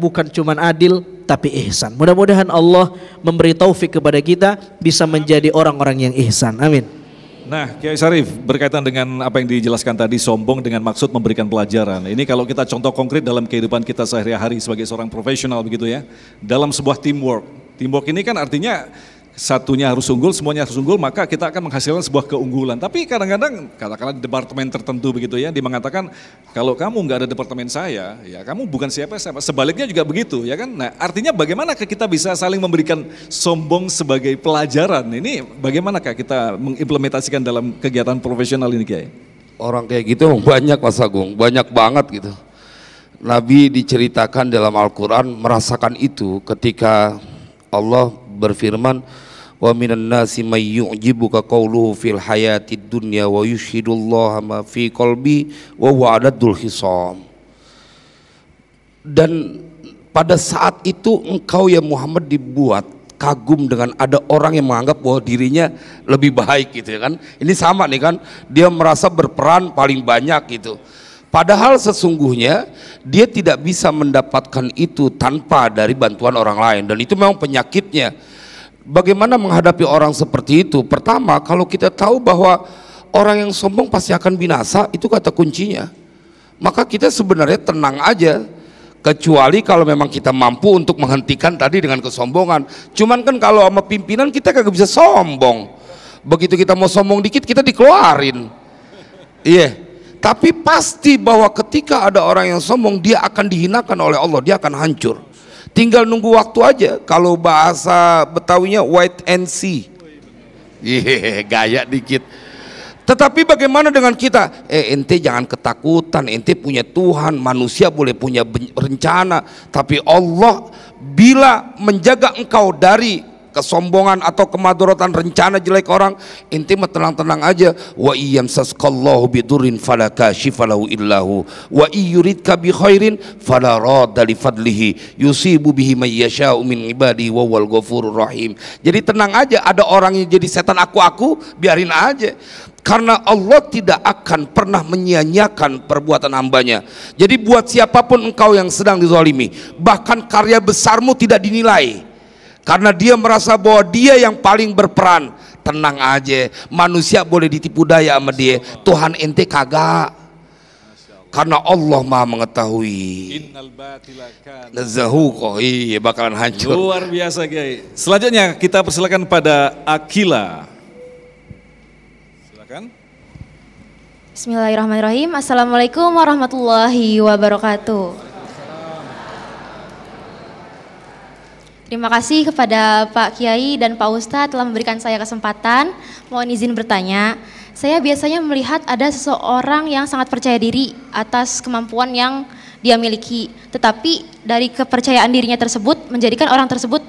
S4: bukan cuman adil tapi ihsan. Mudah-mudahan Allah memberi taufik kepada kita bisa menjadi orang-orang yang ihsan. Amin.
S3: Nah, Kiai Syarif, berkaitan dengan apa yang dijelaskan tadi, sombong dengan maksud memberikan pelajaran. Ini kalau kita contoh konkret dalam kehidupan kita sehari-hari sebagai seorang profesional begitu ya. Dalam sebuah teamwork. Teamwork ini kan artinya satunya harus unggul, semuanya harus unggul, maka kita akan menghasilkan sebuah keunggulan. Tapi kadang-kadang, katakanlah di departemen tertentu begitu ya, dia mengatakan kalau kamu nggak ada departemen saya, ya kamu bukan siapa-siapa. Sebaliknya juga begitu, ya kan? Nah, artinya bagaimanakah kita bisa saling memberikan sombong sebagai pelajaran? Ini bagaimanakah kita mengimplementasikan dalam kegiatan profesional ini, Kiai?
S5: Orang kayak gitu banyak Mas Agung, banyak banget gitu. Nabi diceritakan dalam Al-Quran merasakan itu ketika Allah berfirman, wa minan nasi may yu'jibuka qawluhu fil hayatid dunya wa yushhidullaha ma fi qalbi wa huwa aladul khisam. Dan pada saat itu engkau ya Muhammad dibuat kagum dengan ada orang yang menganggap bahwa dirinya lebih baik gitu ya kan. Ini sama nih kan, dia merasa berperan paling banyak gitu. Padahal sesungguhnya dia tidak bisa mendapatkan itu tanpa dari bantuan orang lain, dan itu memang penyakitnya. Bagaimana menghadapi orang seperti itu? Pertama, kalau kita tahu bahwa orang yang sombong pasti akan binasa, itu kata kuncinya. Maka kita sebenarnya tenang aja, kecuali kalau memang kita mampu untuk menghentikan tadi dengan kesombongan. Cuman kan kalau sama pimpinan kita kagak bisa sombong. Begitu kita mau sombong dikit kita dikeluarin. Iya. Tapi pasti bahwa ketika ada orang yang sombong, dia akan dihinakan oleh Allah, dia akan hancur. Tinggal nunggu waktu aja. Kalau bahasa Betawinya wait and see. Gaya dikit. Tetapi bagaimana dengan kita? Ente jangan ketakutan, ente punya Tuhan. Manusia boleh punya rencana, tapi Allah bila menjaga engkau dari kesombongan atau kemadharatan, rencana jelek orang, inti mah tenang-tenang aja. Wa iyam sasqallahu bidurin fala kashifa lahu illahu wa iyuridka bi khairin fala radda li fadlihi yusibu bihi may yasha'u min ibadihi wa wal ghafurur rahim. Jadi tenang aja, ada orang yang jadi setan aku biarin aja. Karena Allah tidak akan pernah menyia-nyiakan perbuatan hambanya. Jadi buat siapapun engkau yang sedang dizalimi, bahkan karya besarmu tidak dinilai, karena dia merasa bahwa dia yang paling berperan. Tenang aja, manusia boleh ditipu daya sama dia, Tuhan ente kagak. Karena Allah Maha mengetahui. Nazahu kok, iya bakalan hancur.
S3: Luar biasa Kiai. Selanjutnya kita persilakan pada Akila. Silakan.
S9: Bismillahirrahmanirrahim. Assalamualaikum warahmatullahi wabarakatuh. Terima kasih kepada Pak Kiai dan Pak Ustadz telah memberikan saya kesempatan. Mohon izin bertanya. Saya biasanya melihat ada seseorang yang sangat percaya diri atas kemampuan yang dia miliki. Tetapi dari kepercayaan dirinya tersebut menjadikan orang tersebut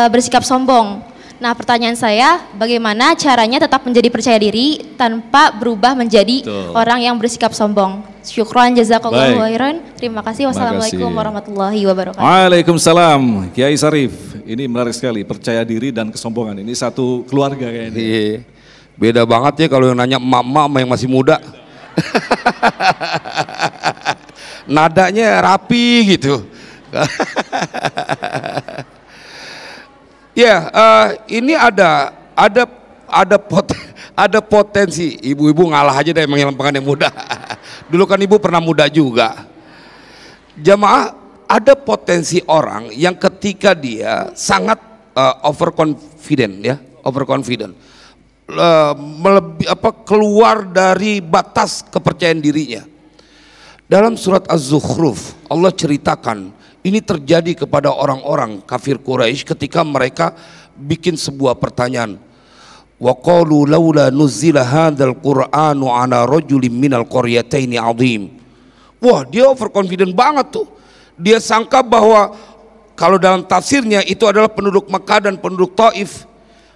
S9: bersikap sombong. Nah, pertanyaan saya, bagaimana caranya tetap menjadi percaya diri tanpa berubah menjadi orang yang bersikap sombong? Syukran, jazakallahu khairan. Terima kasih. Wassalamualaikum warahmatullahi wabarakatuh.
S3: Waalaikumsalam. Kiai Sarif, ini menarik sekali, percaya diri dan kesombongan. Ini satu keluarga kayaknya.
S5: Iya. Beda banget ya kalau yang nanya emak-emak sama yang masih muda. Nadanya rapi gitu. Ya, ini ada potensi ibu-ibu ngalah aja deh menghilangkan yang muda. Dulu kan ibu pernah muda juga. Jamaah, ada potensi orang yang ketika dia sangat overconfident ya, keluar dari batas kepercayaan dirinya. Dalam surat Az-Zukhruf Allah ceritakan ini terjadi kepada orang-orang kafir Quraisy ketika mereka bikin sebuah pertanyaan. Wa qalu laula nuzila hadzal qur'anu ala rajulin minal qaryataini 'azim. Wah, dia overconfident banget tuh. Dia sangka bahwa kalau dalam tafsirnya itu adalah penduduk Mekah dan penduduk Taif.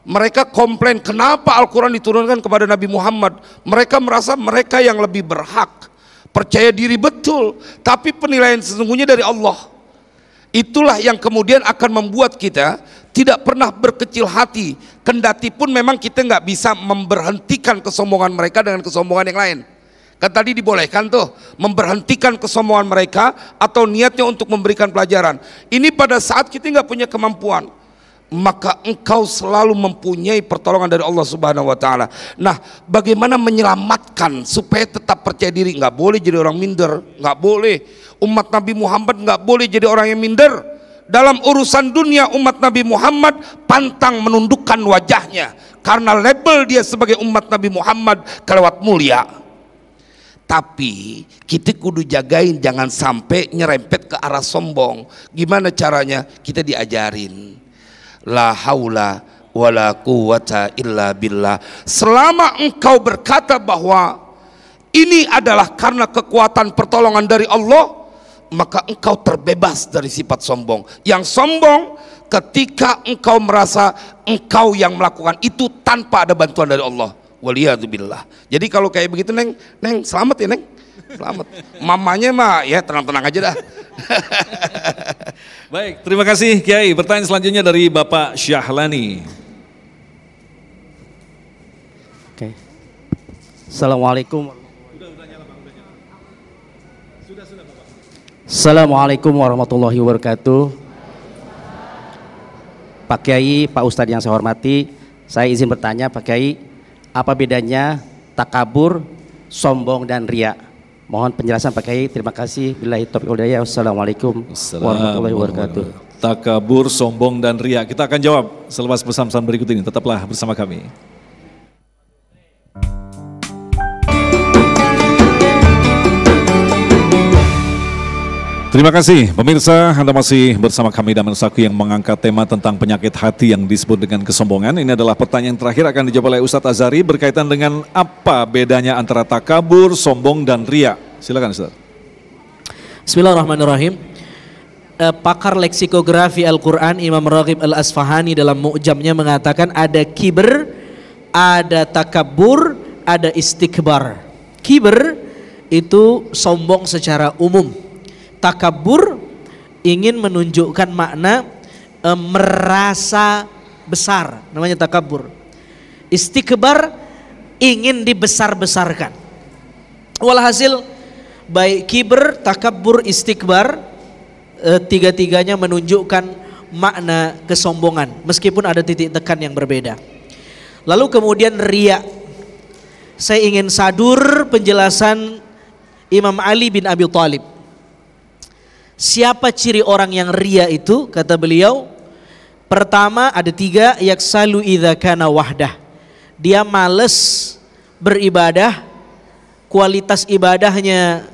S5: Mereka komplain kenapa Al-Quran diturunkan kepada Nabi Muhammad. Mereka merasa mereka yang lebih berhak, percaya diri betul, tapi penilaian sesungguhnya dari Allah. Itulah yang kemudian akan membuat kita tidak pernah berkecil hati, kendati pun memang kita nggak bisa memberhentikan kesombongan mereka dengan kesombongan yang lain. Kan tadi dibolehkan tuh memberhentikan kesombongan mereka atau niatnya untuk memberikan pelajaran. Ini pada saat kita nggak punya kemampuan, maka engkau selalu mempunyai pertolongan dari Allah Subhanahu wa Ta'ala. Nah, bagaimana menyelamatkan supaya tetap percaya diri? Nggak boleh jadi orang minder, nggak boleh. Umat Nabi Muhammad nggak boleh jadi orang yang minder. Dalam urusan dunia umat Nabi Muhammad pantang menundukkan wajahnya karena label dia sebagai umat Nabi Muhammad kelewat mulia. Tapi kita kudu jagain jangan sampai nyerempet ke arah sombong. Gimana caranya? Kita diajarin. La haula wala quwwata illa billah. Selama engkau berkata bahwa ini adalah karena kekuatan pertolongan dari Allah, maka engkau terbebas dari sifat sombong. Yang sombong ketika engkau merasa engkau yang melakukan itu tanpa ada bantuan dari Allah. Waliyadzubillah. Jadi kalau kayak begitu Neng selamat ya Neng. Selamat. Mamanya mah ya tenang-tenang aja dah.
S3: Baik, terima kasih Kiai. Pertanyaan selanjutnya dari Bapak Syahlani.
S10: Oke. Assalamualaikum. Assalamualaikum warahmatullahi wabarakatuh. Pak Kiai, Pak Ustadz yang saya hormati, saya izin bertanya Pak Kiai, apa bedanya takabur, sombong dan riya? Mohon penjelasan Pak Kiai. Terima kasih. Billahi taufiq wal hidayah. Wassalamualaikum warahmatullahi wabarakatuh.
S3: Takabur, sombong dan riya. Kita akan jawab selepas pesan-pesan berikut ini. Tetaplah bersama kami. Terima kasih pemirsa, Anda masih bersama kami dan Mensaku yang mengangkat tema tentang penyakit hati yang disebut dengan kesombongan. Ini adalah pertanyaan terakhir akan dijawab oleh Ustadz Azhari berkaitan dengan apa bedanya antara takabur, sombong dan riya. Silakan Ustadz.
S4: Bismillahirrahmanirrahim. pakar leksikografi Al-Quran Imam Raghib Al-Asfahani dalam Mu'jamnya mengatakan ada kibr, ada takabur, ada istikbar. Kibr itu sombong secara umum. Takabur ingin menunjukkan makna merasa besar, namanya takabur. Istikbar ingin dibesar-besarkan. Walhasil baik kibr, takabur, istikbar, tiga-tiganya menunjukkan makna kesombongan meskipun ada titik tekan yang berbeda. Lalu kemudian riya. Saya ingin sadur penjelasan Imam Ali bin Abi Thalib. Siapa ciri orang yang riya itu? Kata beliau, pertama ada 3, yaksalu idza kana wahdah. Dia males beribadah, kualitas ibadahnya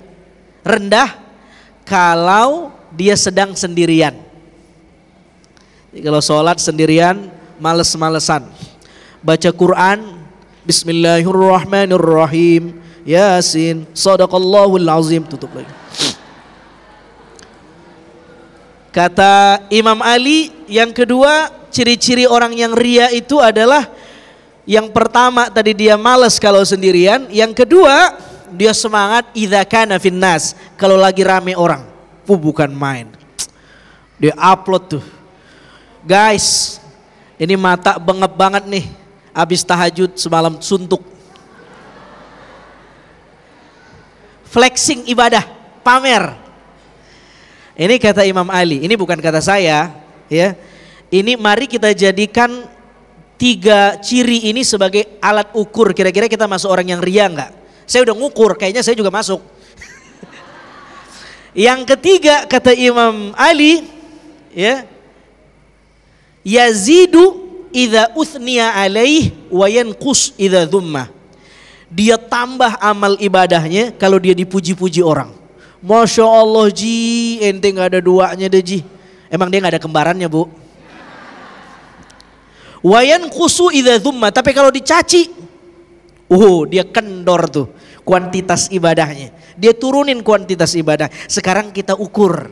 S4: rendah kalau dia sedang sendirian. Jadi kalau sholat sendirian males-malesan. Baca Quran, Bismillahirrahmanirrahim, Yasin, Sadaqallahul Azim, tutup lagi. Kata Imam Ali, yang kedua ciri-ciri orang yang riya itu adalah yang pertama tadi dia malas kalau sendirian, yang kedua dia semangat idza kana finnas kalau lagi rame orang. Bukan main. Dia upload tuh. Guys, ini mata bengep banget nih. Habis tahajud semalam suntuk. Flexing ibadah, pamer. Ini kata Imam Ali, ini bukan kata saya, ya. Ini mari kita jadikan 3 ciri ini sebagai alat ukur. Kira-kira kita masuk orang yang riya enggak? Saya udah ngukur, kayaknya saya juga masuk. Yang ketiga kata Imam Ali, ya, yazidu idza uthniya alaih wa yanqus idza dhumma. Dia tambah amal ibadahnya kalau dia dipuji-puji orang. Masya Allah Ji, ente gak ada duanya deh Ji. Emang dia gak ada kembarannya Bu? Wa yanqusu idza dhumma. Tapi kalau dicaci, dia kendor tuh kuantitas ibadahnya. Dia turunin kuantitas ibadah. Sekarang kita ukur.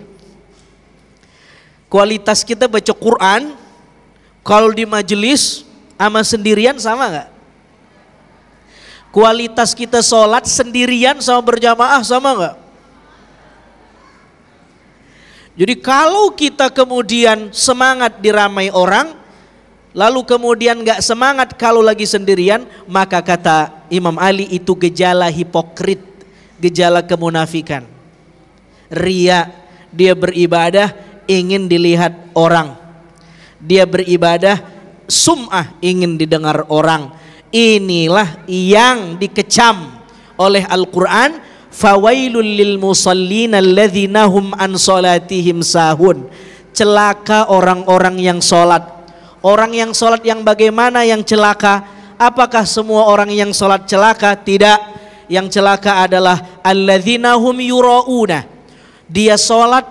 S4: Kualitas kita baca Quran, kalau di majelis sama sendirian sama gak? Kualitas kita sholat sendirian sama berjamaah sama gak? Jadi kalau kita kemudian semangat diramai orang, lalu kemudian gak semangat kalau lagi sendirian, maka kata Imam Ali itu gejala hipokrit, gejala kemunafikan. Riya, dia beribadah ingin dilihat orang. Dia beribadah sum'ah, ingin didengar orang. Inilah yang dikecam oleh Al-Quran. Fawailul lil musallina alladzina hum an salatihim sahun. Celaka orang-orang yang sholat. Orang yang sholat yang bagaimana yang celaka? Apakah semua orang yang sholat celaka? Tidak. Yang celaka adalah alladzina hum yura'una. Dia sholat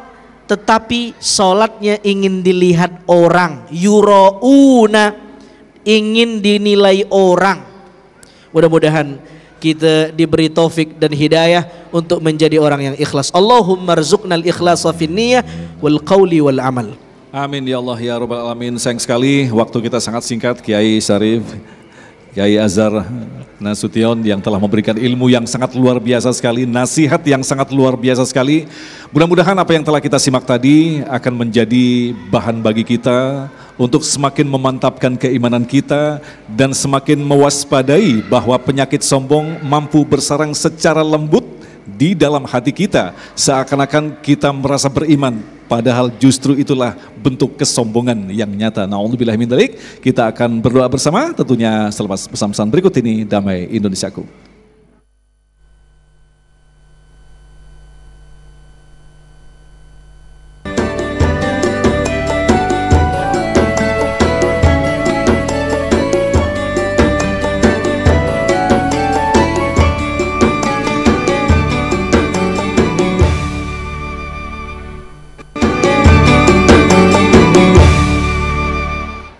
S4: tetapi sholatnya ingin dilihat orang. Yura'una, ingin dinilai orang. Mudah-mudahan kita diberi taufik dan hidayah untuk menjadi orang yang ikhlas. Allahumma rzuqnal ikhlasa fin niyyah wal qawli wal amal.
S3: Amin ya Allah ya Rabbal Alamin. Sayang sekali waktu kita sangat singkat. Kiai Syarif, Kiai Azhar Nasution yang telah memberikan ilmu yang sangat luar biasa sekali, nasihat yang sangat luar biasa sekali. Mudah-mudahan apa yang telah kita simak tadi akan menjadi bahan bagi kita untuk semakin memantapkan keimanan kita dan semakin mewaspadai bahwa penyakit sombong mampu bersarang secara lembut di dalam hati kita, seakan-akan kita merasa beriman, padahal justru itulah bentuk kesombongan yang nyata. Na'udzubillah min dzalik. Kita akan berdoa bersama tentunya selepas pesan-pesan berikut ini. Damai Indonesiaku.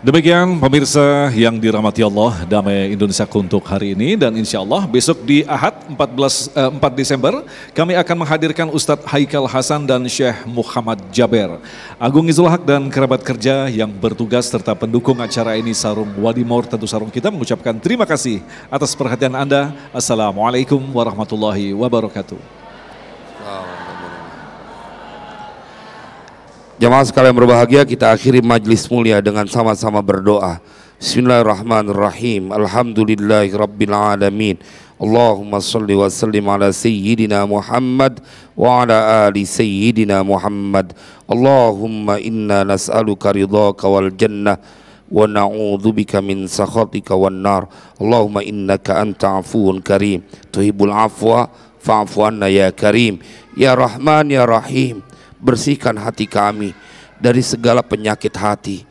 S3: Demikian pemirsa yang dirahmati Allah, Damai Indonesia untuk hari ini, dan insya Allah besok di Ahad 4 Desember kami akan menghadirkan Ustadz Haikal Hasan dan Syekh Muhammad Jaber. Agung Izul Haq dan kerabat kerja yang bertugas serta pendukung acara ini Sarung Wadimor, tentu sarung kita, mengucapkan terima kasih atas perhatian Anda. Assalamualaikum warahmatullahi wabarakatuh.
S5: Jamaah sekalian berbahagia, kita akhiri majlis mulia dengan sama-sama berdoa. Bismillahirrahmanirrahim. Alhamdulillahirabbil alamin. Allahumma shalli wa sallim ala sayyidina Muhammad wa ala ali sayyidina Muhammad. Allahumma inna nas'aluka ridhaka wal jannah wa na'udzubika min sakhatika wan nar. Allahumma innaka anta afuwun karim tuhibbul afwa fa'fu anna ya karim. Ya Rahman ya Rahim, bersihkan hati kami dari segala penyakit hati.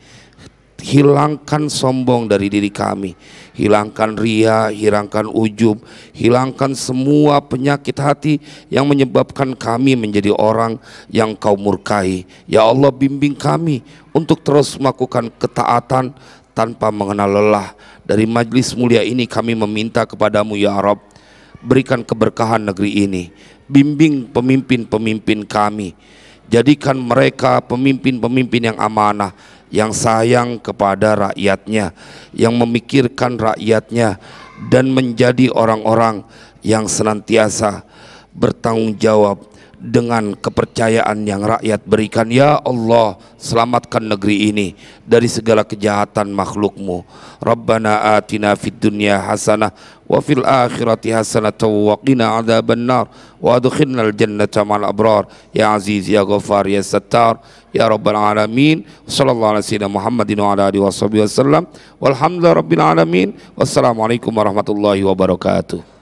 S5: Hilangkan sombong dari diri kami, hilangkan ria, hilangkan ujub, hilangkan semua penyakit hati yang menyebabkan kami menjadi orang yang kau murkai. Ya Allah, bimbing kami untuk terus melakukan ketaatan tanpa mengenal lelah. Dari majlis mulia ini kami meminta kepadamu ya Rabb, berikan keberkahan negeri ini, bimbing pemimpin-pemimpin kami, jadikan mereka pemimpin-pemimpin yang amanah, yang sayang kepada rakyatnya, yang memikirkan rakyatnya, dan menjadi orang-orang yang senantiasa bertanggung jawab dengan kepercayaan yang rakyat berikan. Ya Allah, selamatkan negeri ini dari segala kejahatan makhlukmu. Rabbana atina fid dunya hasanah wa fil akhirati hasanah wa qina adzabannar wa adkhilnal jannata ma'al abrar ya aziz ya ghafar ya sattar ya rabbal alamin. Sallallahu alaihi wasallam Muhammadin wa ala alihi wasallam walhamdulillahi rabbil alamin. Wassalamualaikum warahmatullahi wabarakatuh.